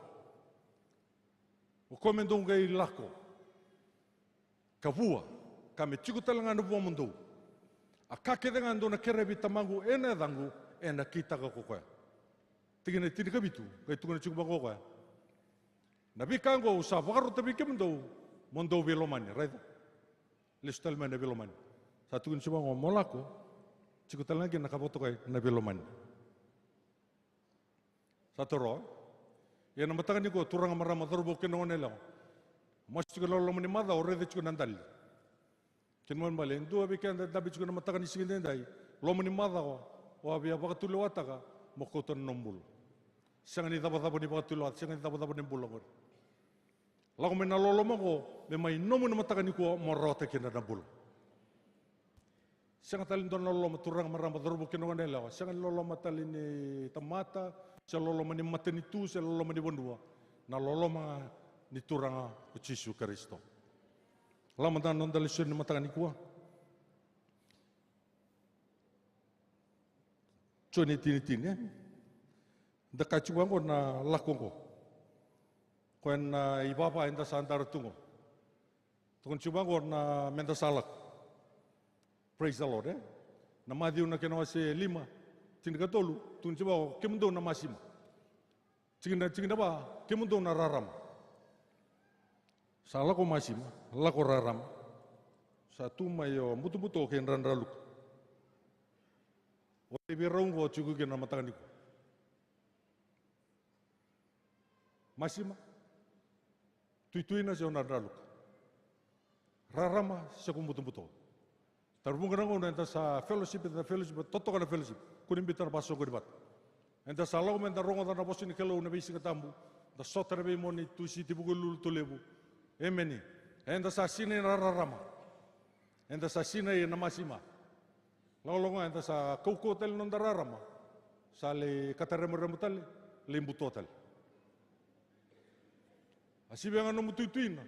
O koe mandongai lako. Ka vua, ka me tiku talanga na vua mandou. A kakerenga ando na kerevi tamangu ena dangu ena kitaka kokoe. Tingene tini kabitu, kai tungana tiku bango koe. Na bikango sa vakaro tabi ke mandou velomani, raida. Lestal mana velomani. Sa tungana tiku bango molako, tiku talanga na kapoto kai na velomani. Sa toro, ia na matanga niko turanga marama tarubo ke nongone lao. Mas tiku lolomani mada o rede tiku nandali. Kinman bale, ndua bikenda dabi tiku na matanga ni siginde dai. Lomani mada o abia bakatulu wataka mokoton nombul. Siang ni daba-daba ni bakatulu at, siang ni daba-daba ni bulangor. Lago me na loloma ko, me mai nomu na matanga niko morota kena na bul. Siang talin don loloma turanga marama tarubo ke nongone lao. Siang loloma talin ni tamata, siang loloma ni matenitu, siang loloma ni bondua. Na loloma ni turanga o Yesu Kristo. Lama dan non dalisyon ni matanga ni kuwa. Choni tini da kachuang ko na lakong ko. Kwen na ibaba enda sa andar tungo. Tukon chubang ko na menda salak. Praise the Lord, Na madiu na kenawa se 5. Tini katolu, tukon chubang ko kemundo na masima. Chingina ba kemundo na raram. Sa lako masima, lako raram. Sa tumayo mutu-mutu ke ranraluk. Wali birong ko chugu ke na matanga ni ko. Masima, tuitui na siya ranraluk. Rarama siya kung mutu-mutu. Tarbungan ako na enta sa fellowship, toto ka na fellowship. Kunin bitar baso ko dibat. Enta sa lako menta rongo na bosin ni kelo na bisi katambu. Da sotara be mo ni tuisi tibugulul tulebu. Emeni. Enta sa sine rarama. Enta sa sine na masima. Laulunga enta sa kaukotel non dararama. Sa le kataremu-remutal, le imbutotal. Asibe nga no mutuituin na.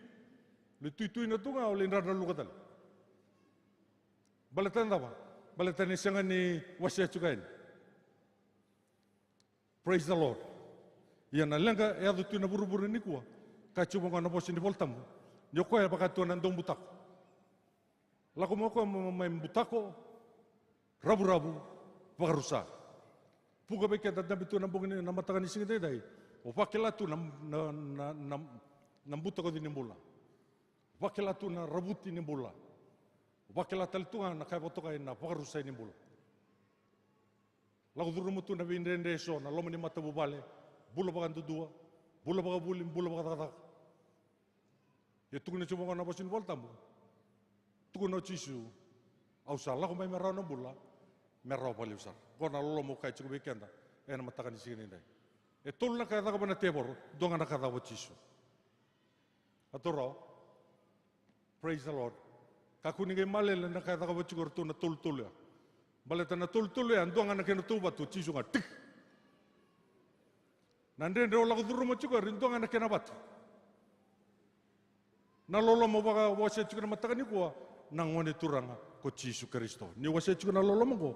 Le tuituin na tunga o le nrarnalukatal. Balatan ba? Balatan ni sanga ni wasya chukain. Praise the Lord. Ia na lenga e adu tuina buru-buru ni kuwa. Kachubo nga naposin di voltamu. Nyoko ya baka tuan nandong butako. Lako mo ko may butako. Rabu-rabu. Pagarusa. Puga beke tatabi tu nambong ni namatakan ni singit dai. O pakilatu nam butako din bola. Pakilatu na rabuti ni bola. Pakilatu tu na kay botoka na pagarusa ni bola. Lako duru mutu na bindende so na lomo ni matabu bale. Bula bagan dudua. Bula baga bulim, bula baga tatak. Ya tukun na chubong na bosin voltamu. Tukun na chisu. Au salah ko may merau na bula. Merau pali usar. Ko na lolo mo kay chuko weekenda. Na matakan ni sigin inday. Tul na kada ko na tebor. Donga na kada ko chisu. Atoro. Praise the Lord. Kakuning ay malel na kada ko chukor tu na tul ya. Baleta na tul ya. Donga na kena tuba tu chisu nga tik. Nandren ro lago duru mo chukor. Donga na kena bat. Na lolo mo baka wase chukor na matakan ni kuwa. Nang wane turanga ko Yesu Kristo. Ni wase chuko na lolomo ko.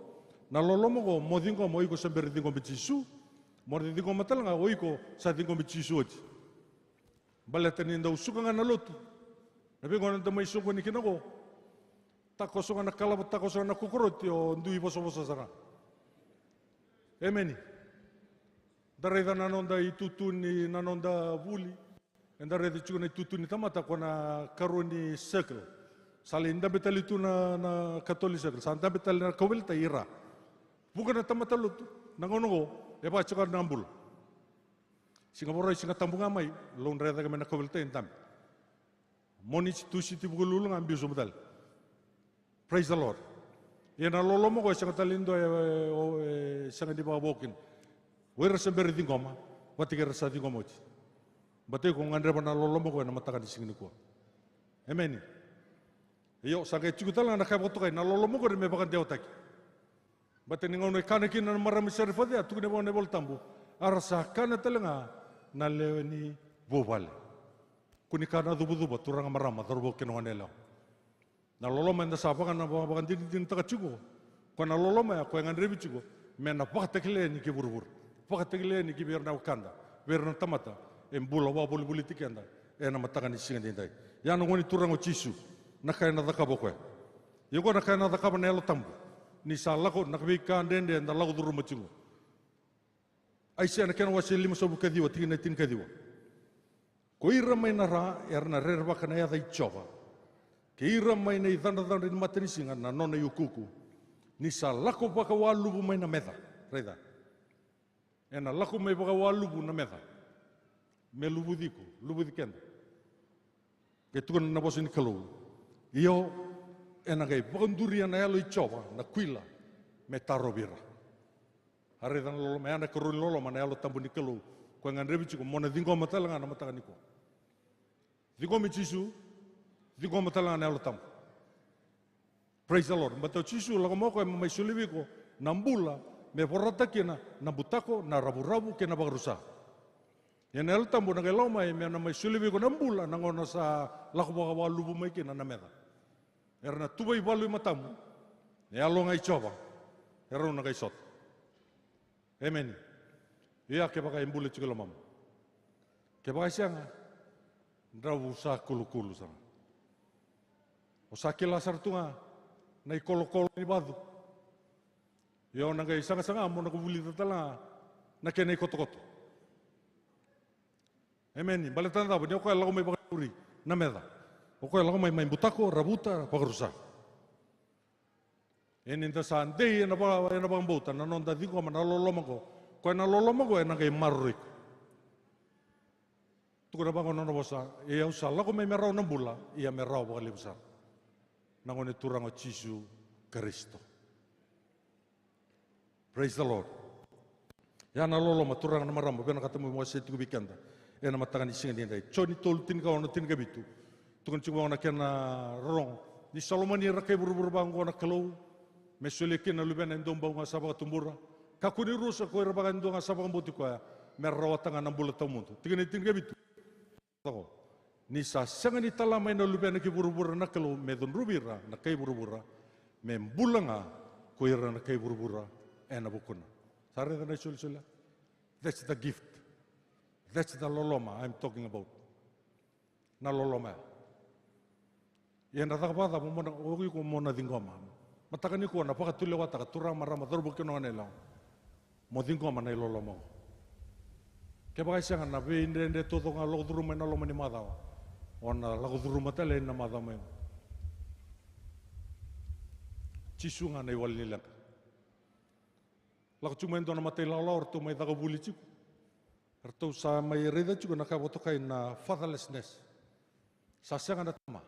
Na lolomo ko modingo mo iko samber dingo be Yesu. Mo dingo matalanga o iko sa dingo be Yesu oti. Baleta ni ndau suka nga na lotu. Nabi ko nanda mai suko ni kinako. Tako suka na kalabo tako suka na kukuroti o ndui boso sanga. Amen. Dareda nanonda itutuni nanonda vuli. Dareda chuko na itutuni tamata ko na karoni circle. Salin da betal itu na Katolik, santa betal na kawil ta ira. Bukan na tamatalot nangono ko, e ba chukar nambul. Singapore singa tambunga mai, lon reda kami na kawil ta intam. Moni tu siti bugulul ngambil sumedal. Praise the Lord. Ya na lolo mo ko singa talindo singa di babokin. Wera semberi dingoma, watika rasa dingoma. Bate ko ngandre na lolo mo ko na matakan singni ko. Amen. Yo sangai cukutal na kaboto kay nalolomo ko rin may bakan diawtak. Bate ningaw na kanakin na marami sa rifade at tukine mo na voltambo. Arasa kana talanga na leweni bobal. Kuni kana dubu-dubu turang marama turbo kinuha nila. Naloloma na sa bakan na bakan din taka chuko. Ko naloloma ya ko ngan rebi chuko. mena whakatakile ni ki burubur. Whakatakile ni ki verna wakanda, verna tamata, embula wa buli tikenda, na mataka ni singa dindai. Yana ngoni turango chisu, nakai na dakabo koe. Yoko nakai na dakabo na elo tambu. Ni sa lako nakabika ndende na lako duru machingo. Aisya na kena wasi 5 sabu kadiwa, 19 kadiwa. Ko ira mai na ra, na rerwa kana ya dai choba. Ke ira mai na idana ni matani singa na nona yukuku. Ni sa lako baka walubu mai na metha. Reida. Na lako mai baka walubu na metha. Me lubu dikenda. Ke tukana na bosi ni kalau. Iyo, na gai bakanduri na elo i choba, na kuila, me taro bira. Hare dan lolo, me ana karuri lolo, mana elo tambu ni kalau. Kau ngan rebi chiko, mona dingo matalanga na mataka niko. Dingo mi chisu, dingo matalanga na elo tambu. Praise the Lord. Matau chisu, lago moko, mai suliwi ko, nambula, me porata kena, nambutako, na rabu-rabu, kena bagarusa. Yan elo tambu, na kailau mai, me mai suliwi ko, nambula, nangona sa lako baka walubu mai kena na meda. Erna tuba i walu i matamu, e alo ngai choba, era una ngai sot. Amen. Ia ke baka imbule chukela mamu. Ke baka sianga, ndrau sa kulu-kulu sana. O sa kila sartunga, na i kolo-kolo ni badu. Ia ona ngai sanga-sanga, mo na kubuli tatala, na kena i koto-koto. Amen. Bale tanda tabu, ni oka lago mai baka uri, na meda. Okoe lago mai butako, rabuta, pagarusa. Inta sandei na bambauta, na nonda dingo ma na lolomago. Koe na lolomago e na kai maruriko. Tuku na bango nono bosa, e au sa lago mai merau na bula, ia merau baka libusar. Nangone turango Chisu Kristo. Praise the Lord. Ya na loloma turang na maramba, bena katamu mo se tuku bikenda. E na matangani singa dindai. Choni tolu tin ka ono tin ka bitu. Tukun cuma nak kena rong. Di Solomon ni rakai buru-buru bangun nak kalau. Mesulik kena luben endong bangun asaba tumbura. Kakuni rusa kau rabakan endong asaba kambuti kau ya. Merawat tangan 6 bulan tamu tu. Tiga bitu. Tahu. Nisa sangat ni talama ina luben nak buru-buru nak kalau medun rubira nak kai buru-buru. Membulanga kau ira nak kai buru-buru. Ena bukuna. Sare dan isul-isul. That's the gift. That's the loloma I'm talking about. Na loloma. Ia na takapata mo mona ogi ko mona dingoma. Matakani ko na pakatule wata ka turang marama dorbo kino nela. Mo dingoma na ilolo mo. Ke ba isa na be inde todo nga lo duru na lo mani madaw. Ona la duru matale na madaw mo. Chisu nga na iwal nila. La ko ndo na matay la orto may daga buli chiku. Erto sa may reda chiku na kaboto kay na fatherlessness. Sa siya na tama.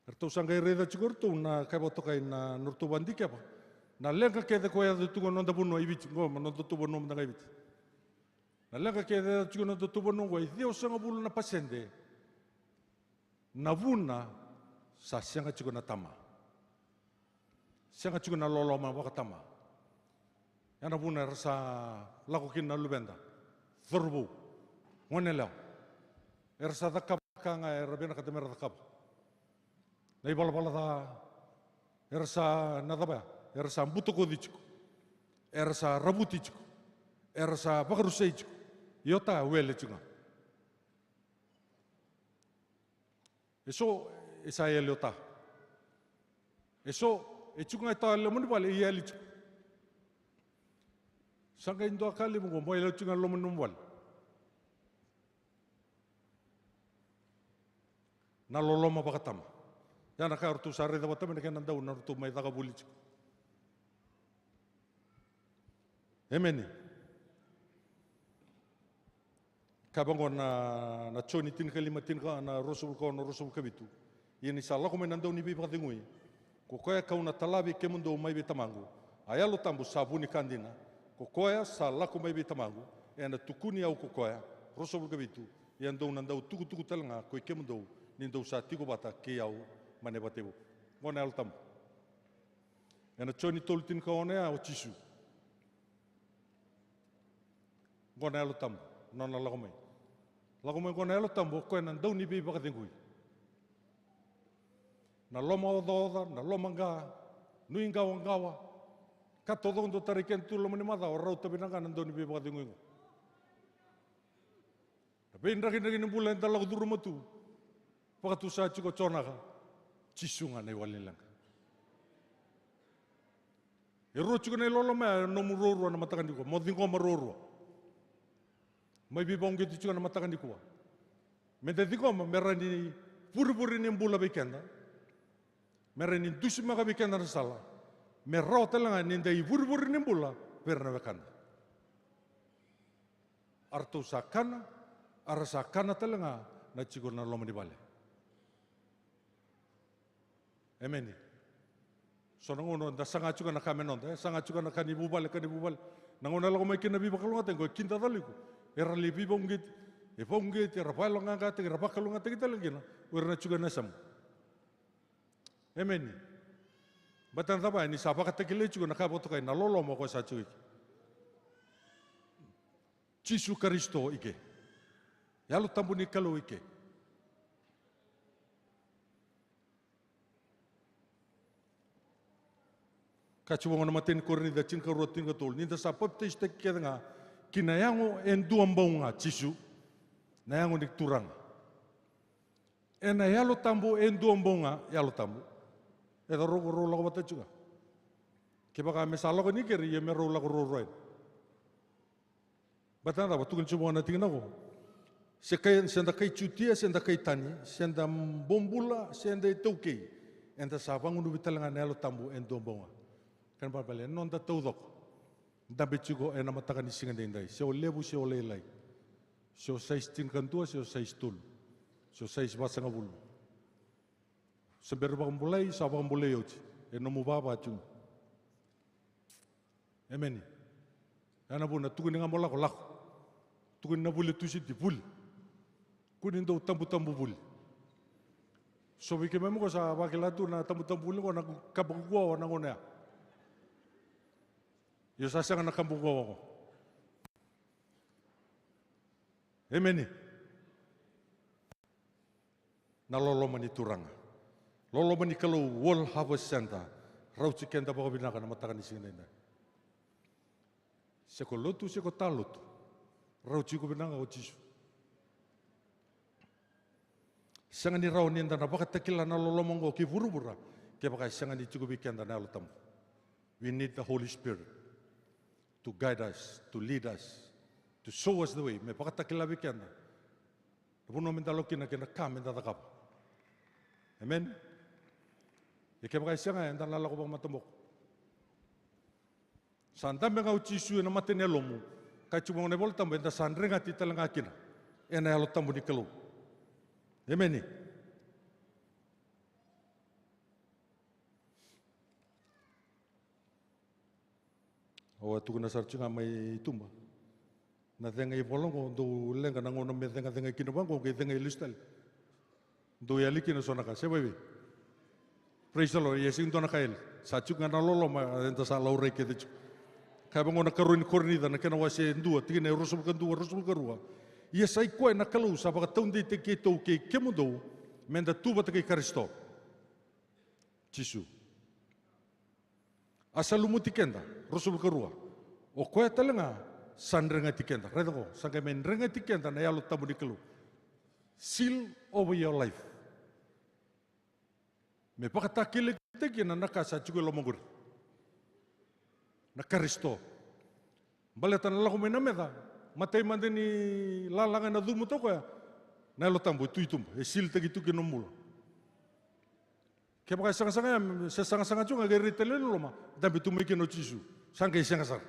Erto sangai reda chikorto na kaboto kay na nurto bandi kya pa. Na lenga kede ko ya tugo no dabuno ibit ngo no tubo no ndanga ibit. Na lenga kede chigo no tubo no ngo dio sanga bulu na pasende. Na vuna sa sanga chigo na tama. Sanga chigo na lolo ma waka tama. Yana vuna rasa lako kin na lubenda. Thorbu. Ngone lao. Ersa dakap nga rabena katemera dakap. Na ibala-bala ta ersa nadaba ersa butuko dichko ersa rabuti chko ersa bagarusei chko yota wele chunga eso esa yota eso echunga ta le mun bale yeli chko sanga indo akali mo mo yele chunga lo mun wal na loloma bakatama. Yana ka ortu sare da batame na kena ndau na ortu mai daga bulichi. Amen. Kabango na choni tin kalima tin ka na rosul ko na rosul kabitu. Ini sala ko menandau ni bi pakadingui. Ko koya ka una talabi ke mundo mai bitamangu. Ayalo tambu sabuni kandina. Ko koya sala ko mai bitamangu. Ena tukuni au ko koya rosul kabitu. Yandau nandau tuku talanga ko ke mundo nindau sa tigo bata ke au mane batebo. Ngone al tambu. Ena choni toltin ka one o Chisu. Ngone al tambu. Nona lagomai. Lagomai ngone al tambu ko ena ndau ni bi pakadingui. Na loma oda, na loma nga, nui ngawa, Katodong to tariken tulo mani mata o rauta binanga nandoni be pakatingo. Tapi indra-indra bulan talaga duro matu. Pakatu sa chiko chonaka. Chisunga na iwalilang. Ero chiko na ilolo me no muroro na matakan diko. Modingo maroro. May bibong gitu chiko na matakan diko. Medediko merani puri-puri ni bula bikenda. Merani dusi maka bikenda na sala. Merau talanga ninda i puri-puri ni bula perna bekanda. Arto sakana, arasakana talanga na chiko na loma di bale. Amen. So nangono da sanga chuka na kamenon da sanga chuka na kanibu bale. Nangono lago mai kina biba kalunga tengo kinta daliku. Era li biba ungit e ponge te rapalo nganga te rapakalunga te kita lagi na. Werna chuka na sam. Amen. Batan taba ini sapa kata kile chuka na kaboto kai na lolo mo ko sa chuki. Jesu Kristo ike. Yalu tambuni kalau ike. Kacu wangan matin korni da cin karotin katol ni da sapap te istek kedanga kinayango en duambonga Jesu nayango dik turang. Ena yalo tambo en duambonga yalo tambo. Eda rogo lago bata juga. Kebaka mesalo ko ni keri ye mero lago roen. Batanda batukan cuba na tingna ko. Sekayan senda kai cutia senda kai tani senda bombula senda itauke. Enta sabangun du bitalangan yalo tambo en duambonga. Kan barbale non da tawdok dabe chugo ena matakan isingan dindai seo lebu seo lelai seo 16 kantua seo 6 tul seo 6 basanga bulu seberba mulai sabang mulai yoci eno mubaba chung amen ana buna tugun nga mola ko lako tugun na bulu tusi di bul kunin do tambu bul so bike memo ko sa bakilatu na tambu bul ko na kabagwa na ngona yo sasa na kambugo ako. Amen. Na lolo mani turanga. Lolo mani kalau World Harvest Center. Rau cikenda bako binaka na matakan ising na. Seko lotu seko talotu. Rau ciko binaka o Jesu. Sangan ni rau ninda na baka takila na lolo mongo ki burubura. Kaya baka sangan ni ciko bikenda na alotam. We need the Holy Spirit to guide us, to lead us, to show us the way. Me pakatakila bikenda. Puno minta lokina kena kam minta takap. Amen. Ike baka sianga enda lala ko bang matambok. Santa menga ucisu na matene lomu. Kai cuma ne bol tambo enda sandrenga ti talanga kina. Ena yalo tambo ni kelo. Amen. O tu na sarcunga mai tumba. Na tenga I polongo do lenga na ngona me tenga kino bango ke tenga ilustal. Do ya likina sona ka se baby. Praise the Lord. Yesin dona kael. Sarcunga na lolo ma enta sa laure ke de. Ka bango na karuin korni da na kena wase ndua tigine rusul karua. Yesai ko na kalu sa baka taunde te ke to ke kemundo menda tuba te ke Kristo. Jesu. Asalumu tikenda, rusul karua. O koe talanga, sandrenga tikenda. Reda ko, sangka menrenga tikenda na yalo tamu dikelu. Seal over your life. Me pakatakile teki na nakasa juga lomongur. Na Kristo. Baletan lako menameda. Matay mandeni lalangan na dumu to koya. Na yalo tamu tuitum. E seal teki tuki nomula. Kaya baka sanga-sanga juga gaya ritelin lo ma, tapi tu mungkin no Jesu, sangka isang-asar.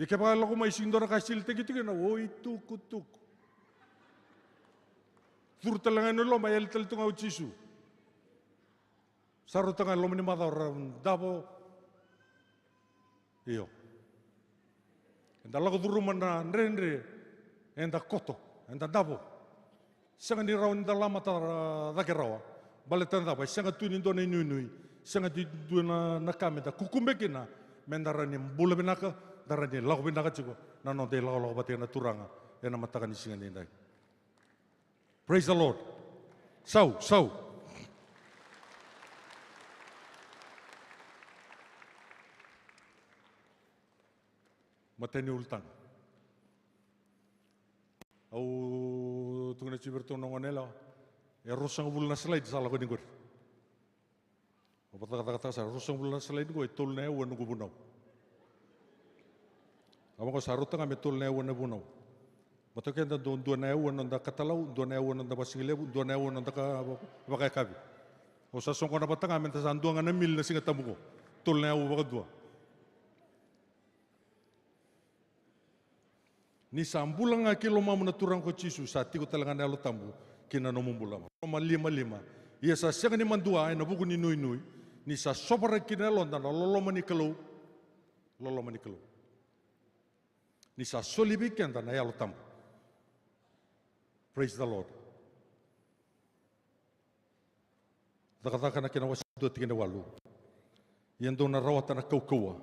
Ya kaya baka laku may sindora kasil tegi na, itu kutuk. Tur talangan lo ma yalital tu ngau Jesu. Saru tangan lo mani mata orang dabo, iyo. Enda laku turu mana nre, enda koto, enda dabo. Sangat di rawan dalam mata rawa, baletan apa? Sangat tuin Indonesia nui, sangat di dua nakam itu kukumbekina, mendarani bola benaka, darani lagu benaka juga, nano de lagu batin turanga, yang matakan isingan ini. Praise the Lord. Sau. mateni ultang. Au tungna ciberto nongonela e rosang bulna slide sala ko ningur. O kata sa rosang bulna slide ko itul na ewan ko bunaw. Amo ko sarutang ame tul na ewan na bunaw. Matoken da don na ewan nda katalaw, don na ewan nda basilebu, don na ewan nda ka bakay kabi. O sa songko na batang ame ta sanduang na mil na singa tamuko. Tul na ewan bakadua. Ni sambulang nga kiloma mo naturang ko Chisu sa tiko talaga na alo tambu kina no mumbulama. Roma 5:5. Iya sa siya ni mandua ay nabuko ni nui ni sa sobra kinelon na loloma ni kalau. Loloma ni kalau. Ni sa solibiken na alo tambu. Praise the Lord. Dakataka na kinawas do tingin walu. Yan do na rawatan na kaukawa.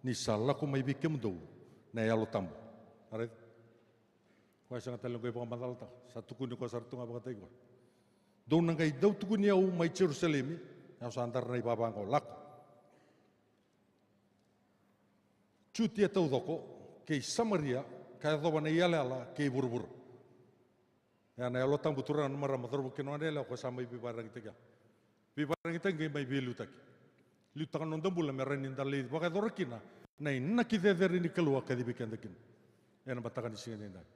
Ni sa lako may bikem do na alo tambu. Aret, kau sangat talong kau pengamal tak. Satu kuni kau sartu ngapa kata kau. Dong nang kau dau tu kuni au mai Jerusalem, yang santar nai bapa kau lak. Cuti atau doko, kei Samaria, kaya doa nai ala kei buru-buru. Ya nai alotang buturan marah mator bukan ada lah kau sampai bibarang kita. Bibarang kita kei mai bilu tak. Lu tangan nondam bulan merenin dalai, pakai dorakina. Nai nak kita dari ni keluar kadi bikin takin. Yang batakan di sini dah.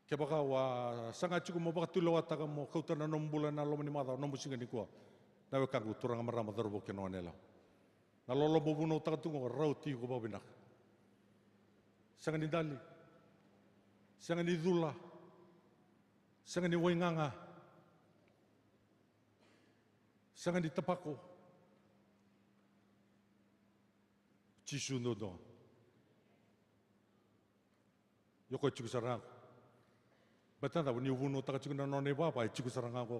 Kebaka wa sangat cukup mau bakat tulau atakan mau kau tanah nombulan nalo mani mata nombu singa ni kuah. Nawe kagu turang amar ramad darbo keno anela. Nalo lo mau bunuh takat tunggu rauti ko babinak. Sangat ni dali, sangat ni dula, sangat ni wainganga, sangat ni tepako. Chisu no do. Yoko chiku sarang. Batanda wani ubuno taka chiku na none baba chiku sarang ako.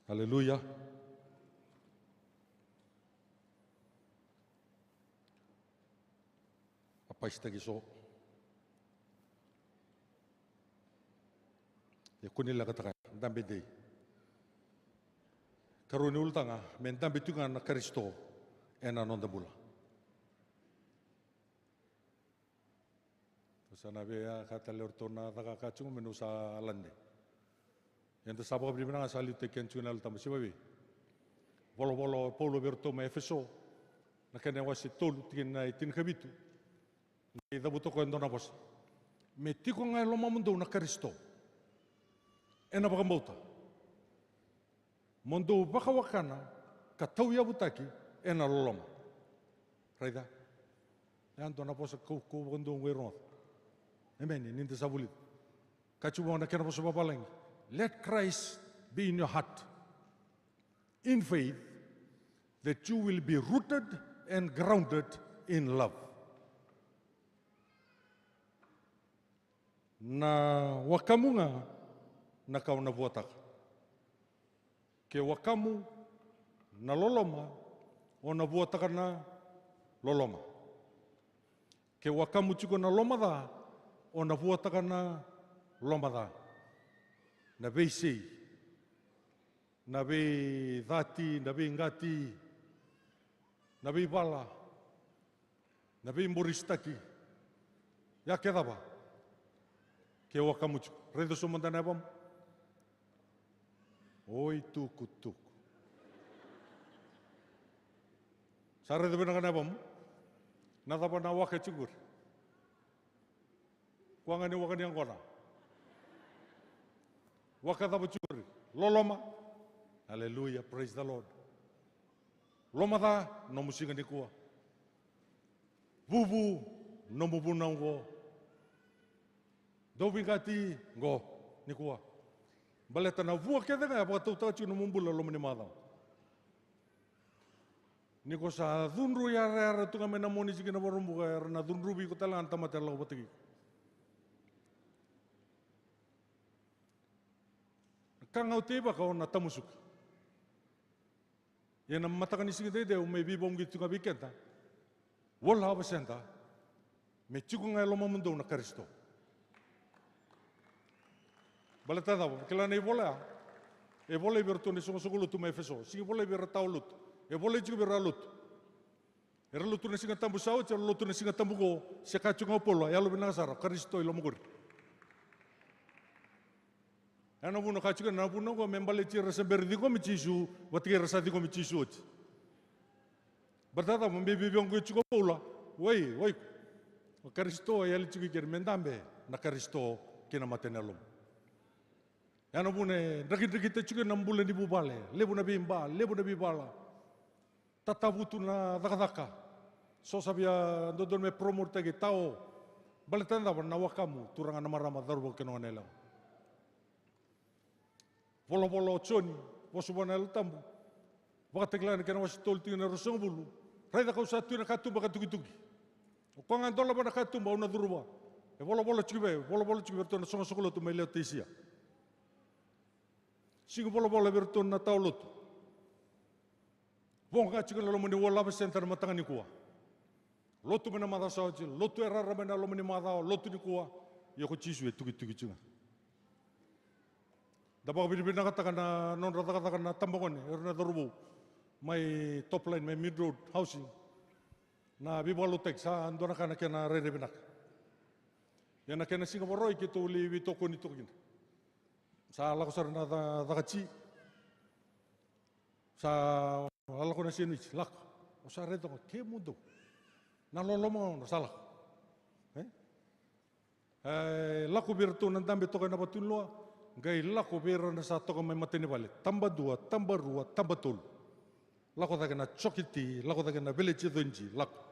Haleluya. Apa istagi so? Ya kunila katakan dambe dei. Karuni ultanga mentam bitungan na Kristo ena nonda bula. Sana bea kata lertona taka kacung menusa alande. Yang tersabak beriman asal itu kencuna ultama sibabi. Bolo Paulo berto me Efeso. Nakene wasi tolu tin kabitu. Ida buto ko endona bos. Metiko ngai loma mundo na Kristo. Ena bakambauta. Mondo bakawakana katau ya butaki ena loloma. Raida. Yang dona posa ko bondo ngweron. Amen. Ninda sabulit. Kacu bona kena posa babalang. Let Christ be in your heart. In faith that you will be rooted and grounded in love. Na wakamunga na kau na buatak. Ke wakamu na loloma o na buataka na loloma. Ke wakamu chuko na lomada o na buataka na lomada. Na beisi, na be dati, na be ngati, na be bala, na be moristaki. Ya ke daba? Ke wakamu chuko. Redo sumandana bam? Oi tuku. Sare de benangana bam. Nada pa na wake chukur. Kuangani wakani angkona. Waka da chukur. Loloma. Hallelujah, praise the Lord. Loma da no musinga ni kuah. Bubu no mubuna ngo. Dobingati ngo ni kuah. Baleta na vua ke denga apa tau tau no mumbula lo mani mata. Ni ko sa dunru ya tu ngame na moni sikina warumbu ka na dunru bi ko tala anta mata lo batigi. Kang au teba ka na tamusuk. Ya na mata kan sikina de o me bi bom gitu ka bikenta. Wala ba senta. Me chuku ngai lo mamundo na Kristo. Baleta da kila nei bola. E vole ver tu ne songo lutu mai feso. Singa vole ver tau lutu. E vole juga ver lutu. Era lutu ne singa tambu sao, era lutu ne singa tambu go, se kachunga polo, ya lo bina sara, Kristo ilo muguri. Ana buno kachunga na buno go membale tira se berdi go michisu, watira sa di go michisu. Bertata membibi biong go chugo polo. Woi. Kristo ya li chugi ker mendambe na Kristo kina matenelum. Ana bune dagi te chugi nambule di bubale, lebu na bibala. Tatabutu na daka. So sabia dodon me promote ge tao baletanda na wakamu turanga na marama darbo keno nela. Polo choni, posubana el tambu. Wakateklan kena wasitol tina rosong bulu. Raida kau satu na katu baka tugi. Ko ngandola bana katu ba una duruba. E bolo chibe to na songa sokolo tu mele tesia. Singo bolo berto na taulotu. Bong ka chiga lo mani wala ba center matanga ni kuwa. Lotu mena mada saoji, lotu erara mena lo mani mada, lotu ni kuwa. Yo ko chisu e tugi chunga. Daba bina kata kana non rata kata kana tambongone erna dorubu. Mai top line mai mid road housing. Na bibalo tek sa andona kana kena rere binak. Yana kena Singapore ki to liwi to koni to kin. Sa la ko sarna da kachi. Sa ala ko na sinwich lak. O sa reto ko ke mundo. Na lolomo na sala. Laku birtu nan tambe to kana batulwa. Gai laku bir na sa to ko mai matene bale. Tamba 2, tamba 2, tamba 3. Laku ta kana chokiti, laku ta kana village donji, laku.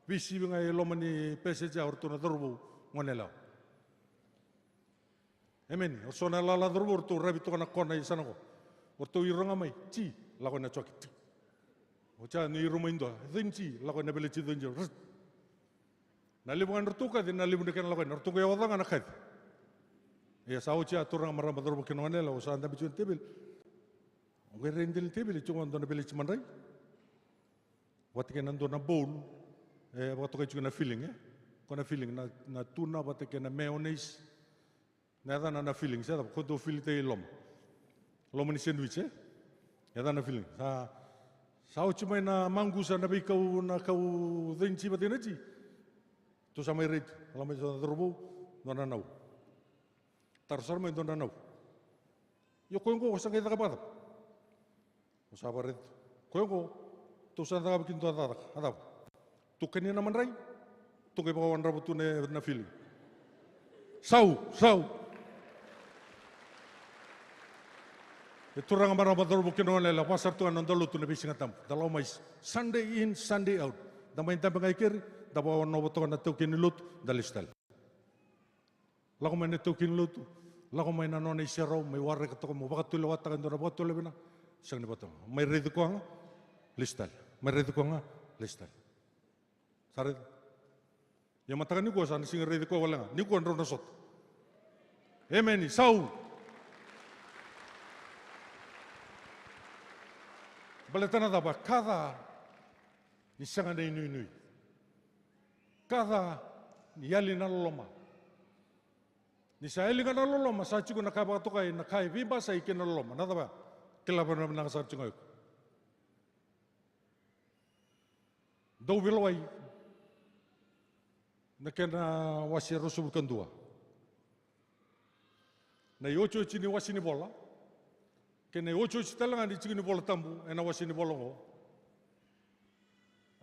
Visi ngai lomani peseja orto na dorbu ngonela. Amen. Osona la dorbu orto rabi to kana kona isana ko. Orto ironga mai chi laku na chokiti. Ocha ni iroma indo donji laku na village donji. Na libungan orto ka din na libungan kana laku orto ko yawadanga na khat. Ya saucha turang marama dorbu kena ngonela osanda bichun tebil. Ngai rendel tebil chungon dona village manrai. Watike nando na bowl. Waktu kau juga na feeling kau na feeling na tuna watike na mayonnaise. Na ada na feeling saya kau tu feeling teh lom ni sandwich ada na feeling. Sa cuma na manggusa na kau denci batin aja. Tu sama red lama jauh terbu dona nau. Tarsar main dona nau. Yo kau sang kita kapat. Sabar red. Kau tu sang tak bikin tu ada. Tu kena naman rai, tu kaya bawa rabu tu na feeling. Sau. Itu orang marah batal bukan orang lelak pasar tu anan dalu tu na bising atam. Dalau mais Sunday in Sunday out. Damai tampak aikir, dapat orang bawa tu na tu kini lut dalistal. Lagu main tu kini lut, lagu main anon isyarat, mai warga tu kamu bakat tu lewat tangan tu na bawa tu lebih na, sang ni batal. Mai redu kuang listal, listal. Sarit. Yang matakan ni gua sana singa redu kuang walenga, ni gua nron nasot. Amen. Sau. Baletana daba kada ni sanga na inui. Kada ni yali na loloma. Ni sa yali na loloma sa chiku na kaba to kai na kai bimba sa ikin na loloma. Na daba kilaba na nang sa chungoy. Dau bilawai na kena wasi rosul kandua. Na yocho chini wasi ni bola. Kena yocho chitalangan di chini bola tambu, ena wasi ni bola ngo.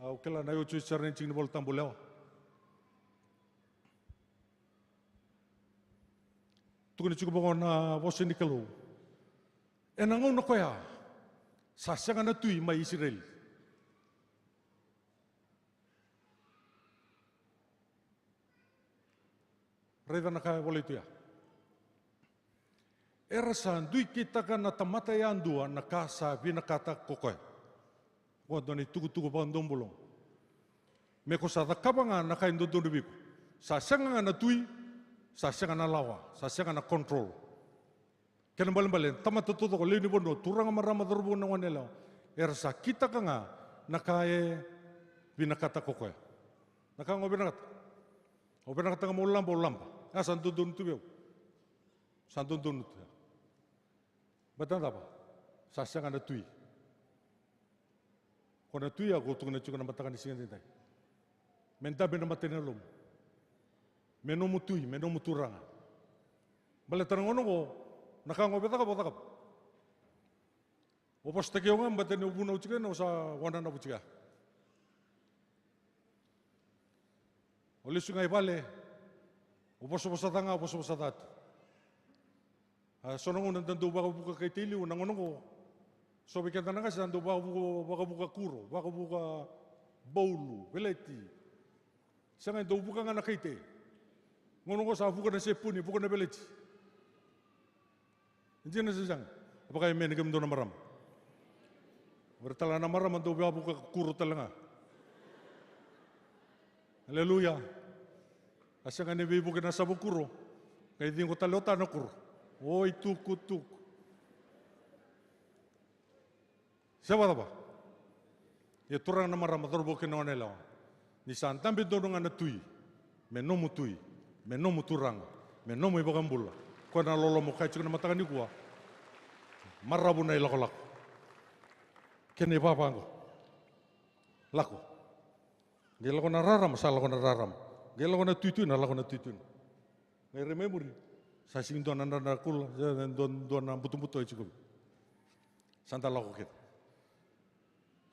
Au kela na yocho chini chini bola tambu leo. Tukuni chuku bongo na wasi ni kalu. Ena ngau na koya. Sasanga na tui mai Israel. Reda na kaya boleh itu ya. Erasan dui kita kan na tamata ya andua na kasa bina kata kokoy. Wado ni tugu bandong bolong. Meko sa takabanga na kain dodo biku. Sa sanga na tui, sa sanga na lawa, sa sanga na control. Kena balen tamata todo ko leni bono turang marama dorbo na wanela. Erasa kita kanga na kaya bina kata kokoy. Nakang bina kata. Bina kata mo lamba. Santun tu biu. Santun tu. Betul tak apa? sasang ana tui. Kona tui ako tunga na chuka na matakan isingan tintai. Mentabe na matenelom. Menomu tui, menomu turanga. Bale tarangono ko, nakango beta ka botakap. Opos takio nga batene ubuna uchika na usa wana na uchika. Oli sungai bale, opos tanga, opos tat. Sonong unang tandu baka buka kay tili, unang unang ko. So bikin tanang kasi tandu baka buka kuro, baka buka baulu, veleti. Sanga ito buka nga nakite. Ngunong ko sa buka na sepuni, buka na veleti. Hindi na sisang. Apa kayo may nagam doon na maram? Bertala na maram, tandu baka buka kuro talaga. Haleluya. Asa nga nibibukin na sa bukuro, kaya din ko talota na kuro. Oy, tuku. Siapa ba? Ya turang na marama torbokin na nila. Ni santambi doon nga na tui, menomu turang, menomu ibagambula. Kung na lolo mo kahit na matakan ni kuwa, marabu na ilako. Kaya ipapaan ko. Lako. Gila ko nararam, salah ko nararam. Gila ko na tuitun, ala ko na tuitun. Ngay remember, sa sing doon na nakul, doon na buto-buto ay chikul. Santa lako kita.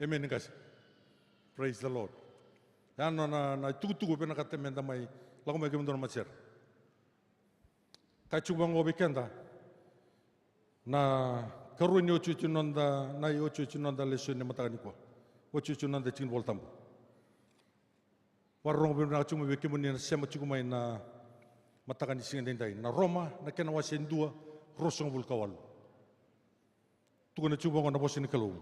Amen guys. Praise the Lord. Yan na tugu-tugu pinakatemen damay, lako may gamon doon matser. Kachubang obikenda, na karuin yo chuchunonda, na yo chuchunonda lesyon ni matakan ko. O chuchunonda ching voltambo. Warong bin na cuma bikin ni sema cuma na matakan isingan dendai na Roma na kena wasen dua rosong bulkawal. Tukan na cuma ko na bosin kalau.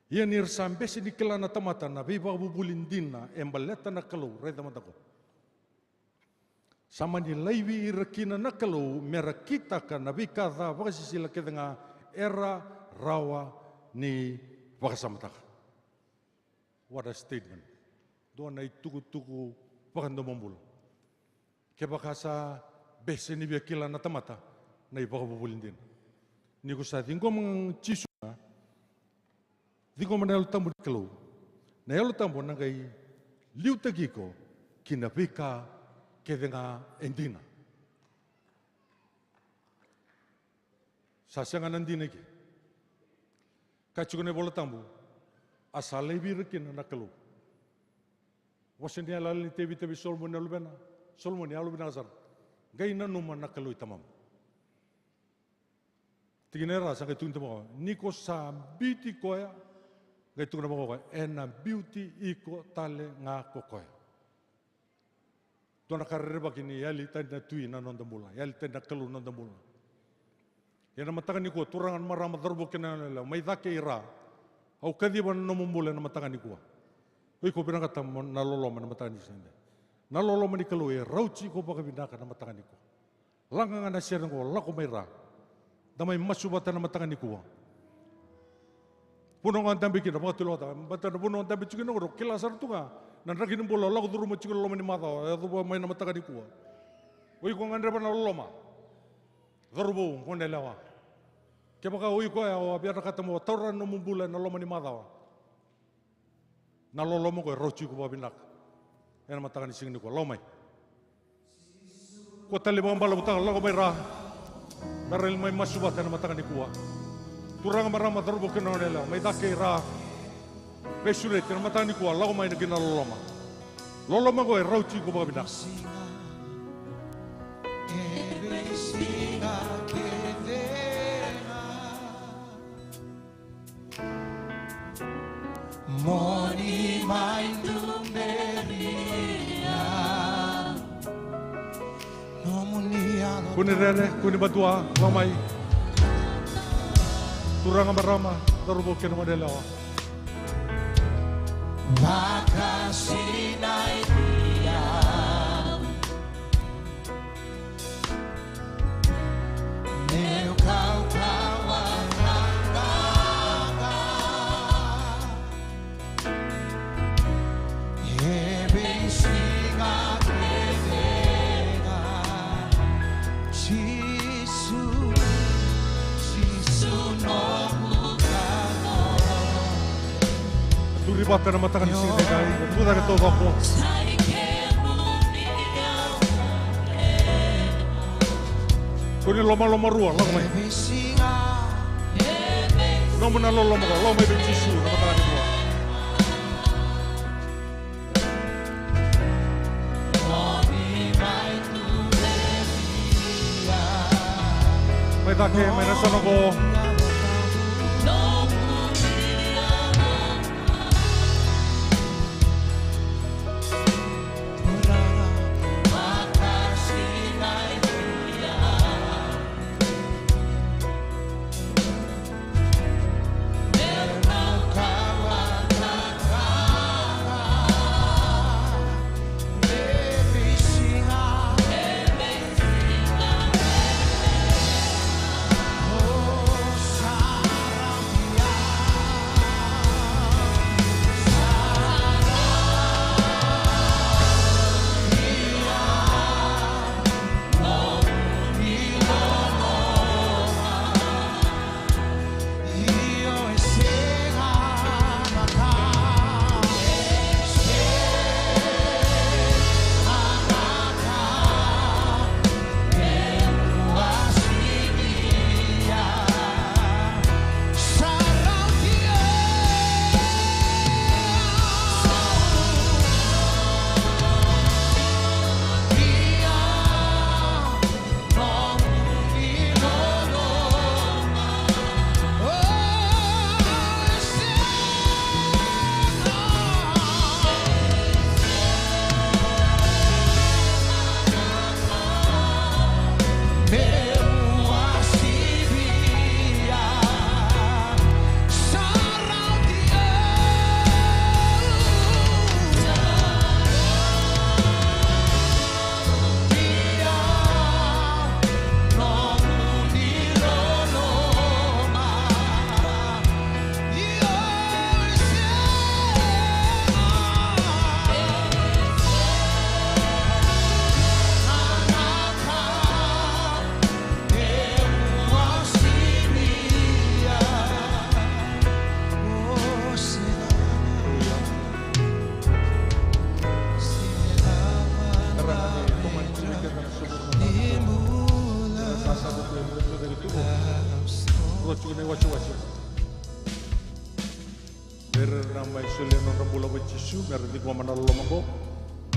Ia nir sampai sini kelana tamata na biba bubulin dina embaleta na kalau reda matako. Sama ni laiwi irakina na kalau merakita kan nabi kata baka sila kita era rawa ni baka samataka. What a statement. Doon na ituku-tuku pakando mambul. Kaya baka sa bese ni biakila na tamata na ipakabubulin din. Ni ko sa tingko mga chisu na, tingko manayalo tambo ni kalaw, nayalo tambo na kay liu tagi ko, kinapika kaya nga endina. Sasya nga nandina ki. Kacho ko na bola tambo, asalay birakin na kalaw. Wasin dia lalini tebi Solomon ya lubena, Solomon ya lubena asar. Gay na numan nakaloy tamam. Tiginera sa kay tunta mo, niko sa beauty koya, gay tunta mo koya, ena beauty iko tale nga kokoya. Doon nakarereba kini yali tayo na tuwi na nondambula, yali tayo na kalo nondambula. Yan ang matakan ni ko, turangan marama darbo kinanala, may dake ira, au kadiban nomumula na matakan ni ko. Oi ko pinang kata naloloma na matakan ni sende. Naloloma ni kaloe rauci ko baka binaka na matakan ni ko. Langang na siya ko lako may ra. Damay masubata na matakan ni ko. Puno nga tambi kina mga tulota. Bata na puno nga tambi chikin ngoro kilasar tu nga. Nanrakin ng bola lako duro mo chikin loma ni mata. Ato ba may na matakan ni ko. Oi ko nga pa naloloma. Garubo ko nelawa. Kaya baka oi ko ya biar kata mo tauran no mumbula na loma ni mata. Nalolomo ko roci ko babinak. Yan matakan ising ni ko lomay. Ko tali mga balabutang lako may ra. Daril may masubata na matakan ni ko. Turang marama darbo kinonela may dake ra. Pesulet na matakan ni ko lako may naginaloloma. Loloma ko roci ko babinak. Moni mindum beria nomunia Kuni rere, kuni batua, lamay. Turang marama, darbo kinonela. Baka sinay dia Neu kau kawan Sisu no bibata na matakan sing dai. Tuda ka to ko. Kuni loma rua lang mai. No muna loma ko, loma be Yesu na matakan ko. May take may nasa ko.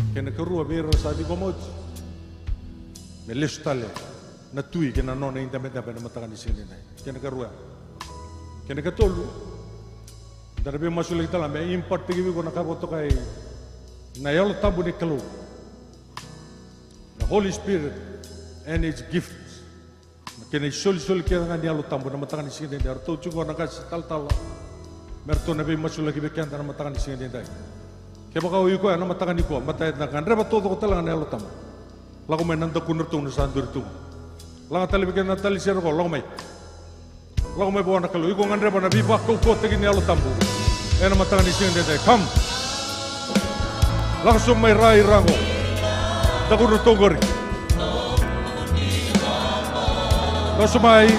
Kena kerua bero sa di komod. Melestale na tui kena nona intamenta na matakan di sini nai. Kena kerua. Kena ketolu. Darabe masuk lagi dalam me import tigi ko nakaboto kay na yalo tabu ni kalu. The Holy Spirit and its gifts. Kena sol kena yalo tabu na matakan di sini nai. Arto chugo nakas tal. Merto nabe masuk lagi bekian na matakan di sini nai. Kaya baka uwi ko, matakan ni ko, matayat na kan. Reba todo ko talaga na elotam. Lago may nanda kunurtung na sandur tung. Laga talibigyan na talisero ko, lago may. Lago may bawa na kalu. Iko ngan reba na bibak ko tigin ni elotam bu. Na matakan ni siyang dede. Come. Langsung may rai rango. Da kunurtung gori. Langsung may.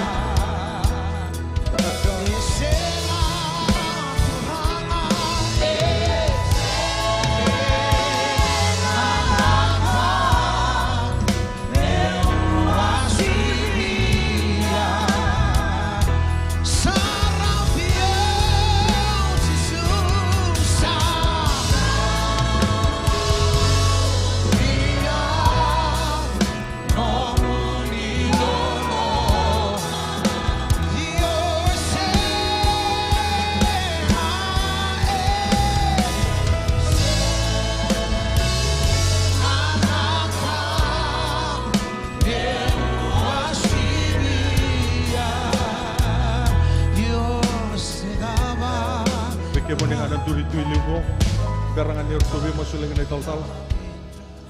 Berangan niyo tuwi mo suling na ital-tal.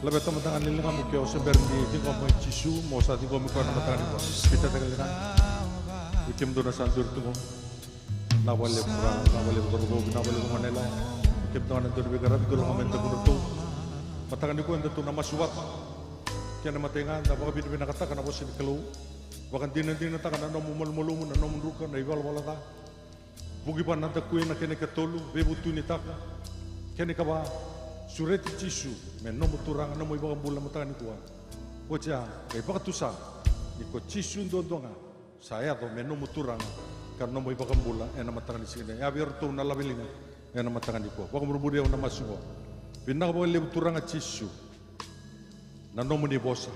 Labat ang matangan nila kamu kaya sabar di ko mo Yesu mo sa di ko mo ko na matangan ito. Kita tagaliran. Ikim do na sandur tungo. Nawale ko Manila. Ikim do na do bigarab do lang amenta ko to. Matangan ko ando to na masuwat. Kaya na matingan na baka binakata kana ko sin kalu. Wakan din na takan na mumulmulo mo na munruka na iwal wala ta. Bugi pa nanda kuena kene katolu, bebu tuni taka. Kene kawa sureti Jisu, me nomu turanga nomu ibaga mbula matanga ni kuwa. Oja, kay pakatusa, niko Jisu ndondonga, saya to me nomu turanga, kan nomu ibaga mbula, ena matanga ni sine. Ya biar tu na labelinga, ena matanga ni kuwa. Baka murumuri au namasugo. Pinaka ba lebu turanga Jisu, na nomu ni bosa.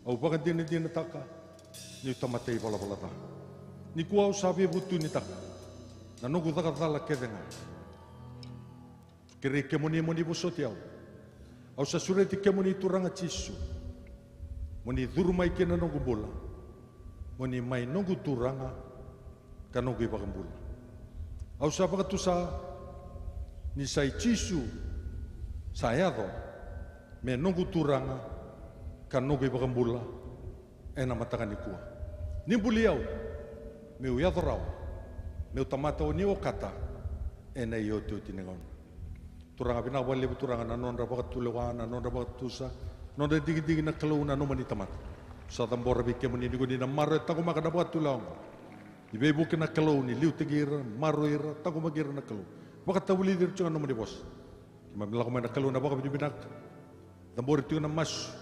Au baka dini taka, ni tamatei bala ta. Ni kuwa usabi butu ni taka. Na nuku taka tala kedenga. Kere kemoni moni bosoti au. Au sa sureti kemoni turanga Jisu. Moni duru mai kena nongu bola. Moni mai nongu turanga ka nongu ibagambula. Au sa baka tusa ni sai Jisu sayado me nongu turanga ka nongu ibagambula ena mataka ni kuwa. Ni buli au me uyadorau me utamata o ni o kata ena iyo te utinengauna. Turanga bina wale turanga na nonra baka tulewana nonra baka tusa nonra digi na kalau na nomani tamata. Sa tambora bi kemuni ni guni na maro tako maka na baka tulaonga. Ibe buke na kalau ni liu tegira maro ira tako magira na kalau. Baka tawuli dir chunga nomani bos. Mamila ko na kalau na baka binak. Tambora tu na mas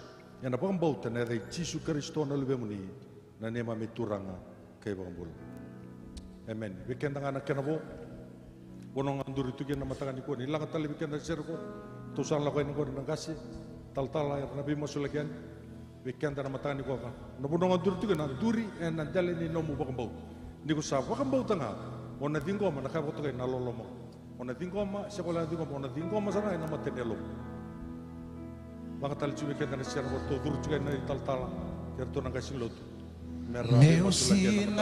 ya na baka bauta na dai Jisu Kristo na lebe muni na nema mi turanga kay baka bul. Amen. Weekend nga na kenabo. Bonong anduri tu kena matakan iko ni lang tali bikin na serko tusan lakuin iko na kasi tal air nabi masulakian bikin na matakan iko ka na bonong anduri tu kena duri na jale ni nomu bakambau ni ko sa bakambau tanga ona dingo ma nakabo to kay nalolomo ona dingo ma sekolah dingo ona dingo ma sana na matenelo baka tal chu bikin na serko to dur chu na tal kerto na kasi lot merah masulakian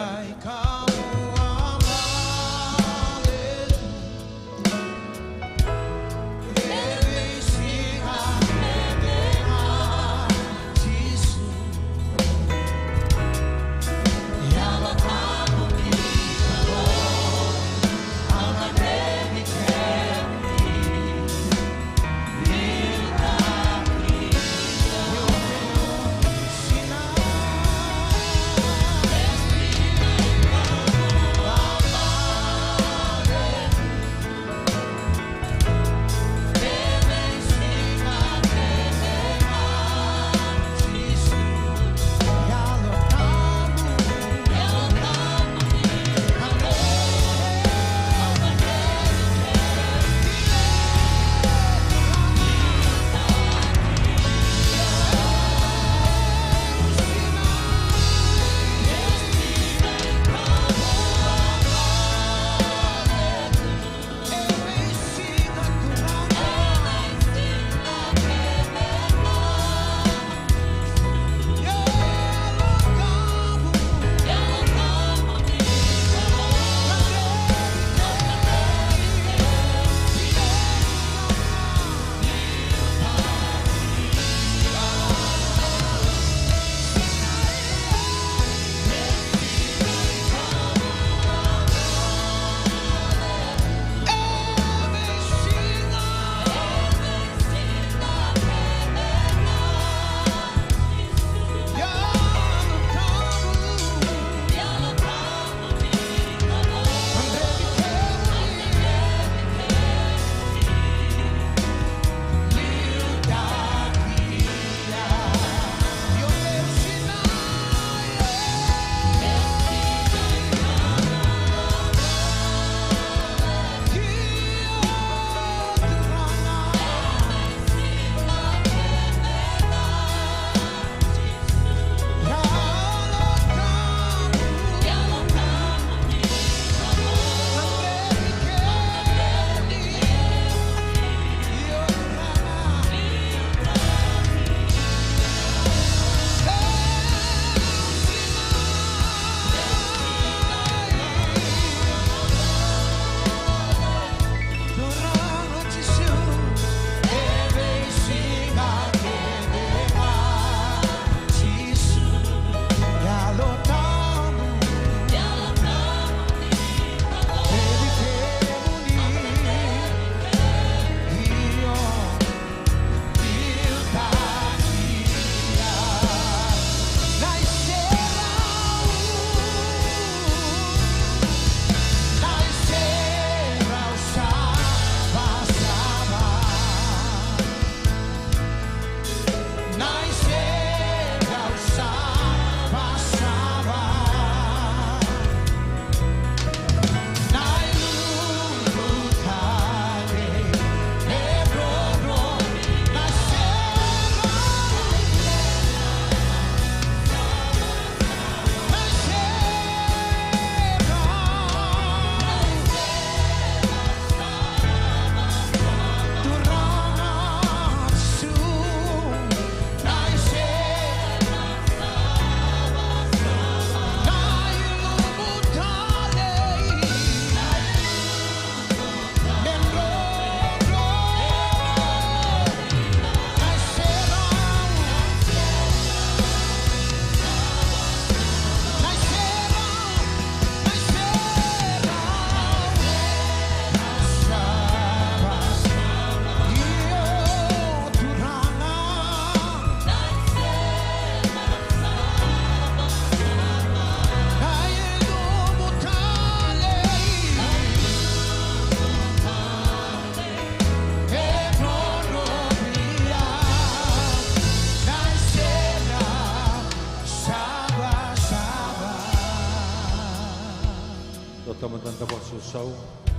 sau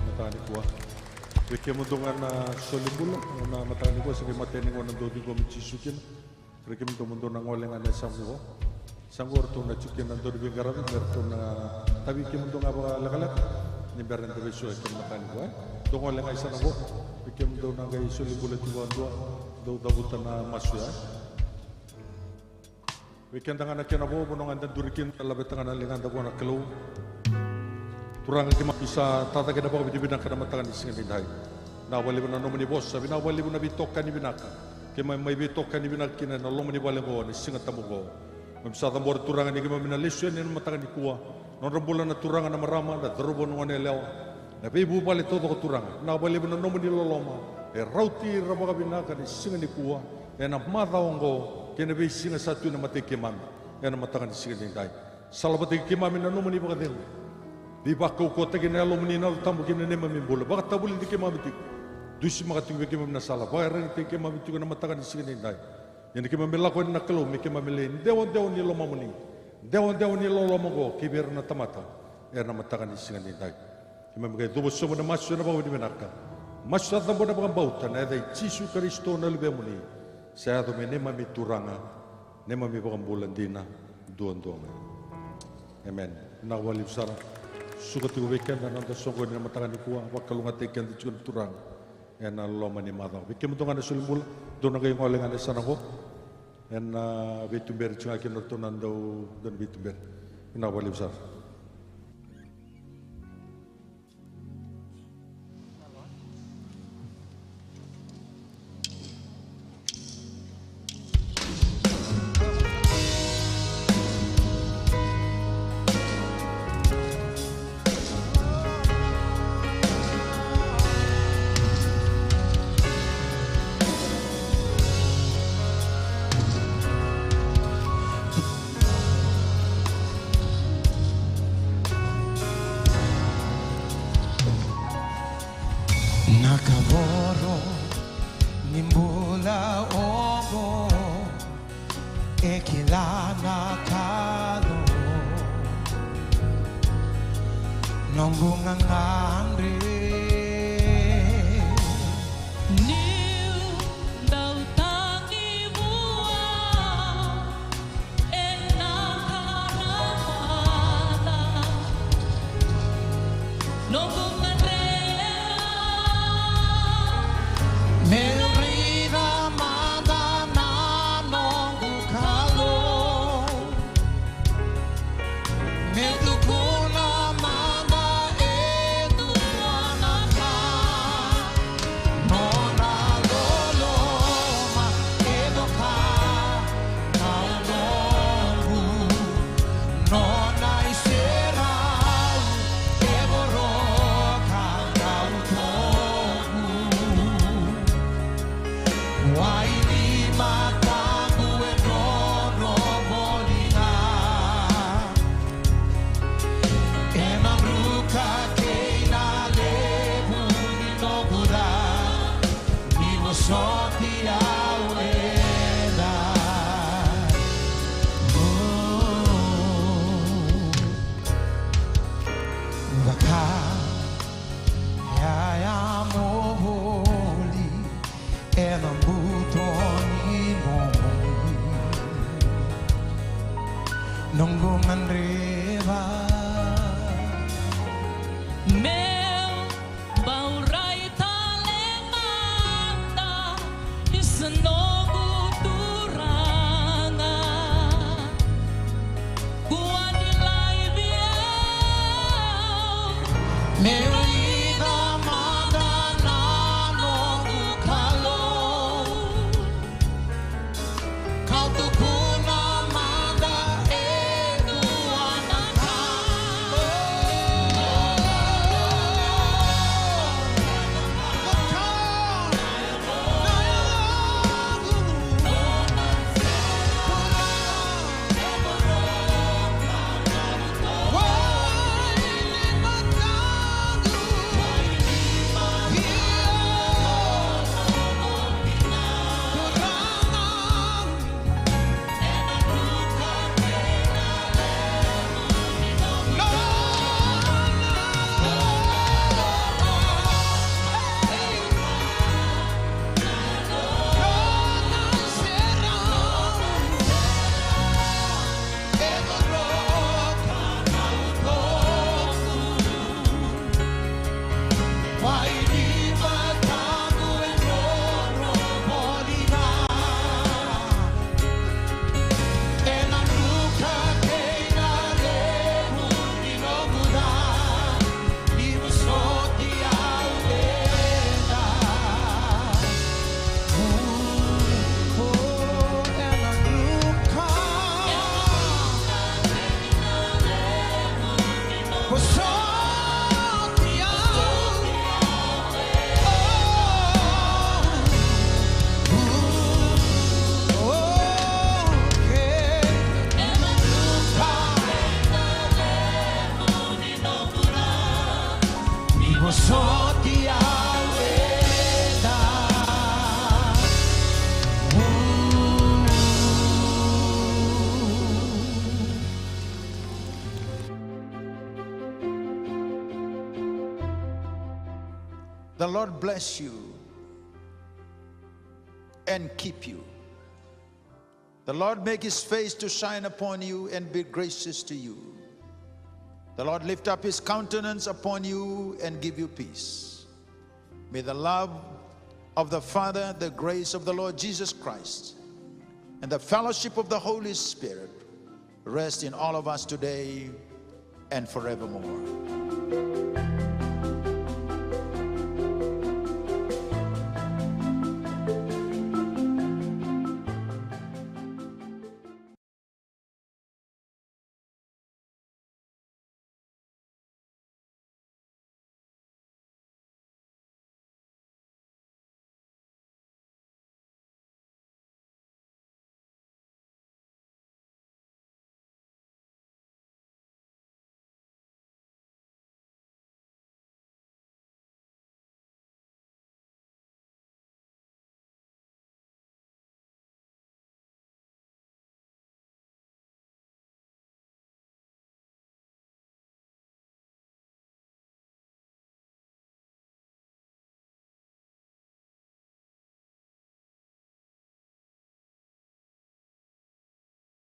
matani kuah. Wiki mundungan solimbula na matani kuah segi mateni ngona dodi ko micisukin. Wiki mundungan ngolengan samuo. Sangor tu na cikin na dodi bingarabi bertu na tabi ki mundungan apa lakalak. Ni beran tabi suai ko matani kuah. Tu ngolengan isa na ko. Wiki mundungan ngai solimbula tiwa dua do dabutan na masuya. Weekend tangan nak kena bawa bonongan dan durikin lebih tangan lengan tak buat keluh. Turang kita bisa tata kita bawa di bidang kena matangan di sini dai. Nawali bina nomoni bos, tapi nawali bina bitokan di binaka. Kema mai bitokan di binaka kena nolong meni balik bawa ni singa tamu bawa. Memsa tambor turangan ni kema bina lesu ni matangan di kuah. Non rembulan na turangan na marama na terubon wane lewa. Tapi ibu balik todo turangan. Nawali bina nomoni loloma. Rauti rabaga binaka di singa di kuah. Ena mata ongo. Kena be singa satu na mate kemam ya na matangan singa dai sala mate kemam na no mani bakadel di bakko ko te kena lo mani na tambu kena ne mami bola bak tabul di kemam ti dusi makati be kemam na sala ba reng te kemam ti na matangan singa dai yan kemam la ko na kelo me kemam le dewo ni lo mamuni dewo ni lo mo kiber na tamata ya na matangan singa dai kemam ga do so na masu na ba di menaka masu ta boda ba bauta na dai Yesus Kristo na lebe muni saya tu nema mi turanga, nema mi bakam bulan dina, duan. Amen. Nak wali besar, suka tiga weekend dan nanti songko ni nama tangan dikuah, wakal lunga teken tu cuma turang, en Allah mani mata. Weekend tu kan sulim bula, dona kaya ngoleng ane sana ko, en betumber cuma kena tu nandau dan betumber. Nak wali besar. Nakaboro nimbula ogo ekilana kalo nongungang andre Metukuna manda edu Pusot Yahweh. The Lord bless you and keep you. The Lord make his face to shine upon you and be gracious to you. The Lord lift up his countenance upon you and give you peace. May the love of the Father, the grace of the Lord Jesus Christ, and the fellowship of the Holy Spirit rest in all of us today and forevermore.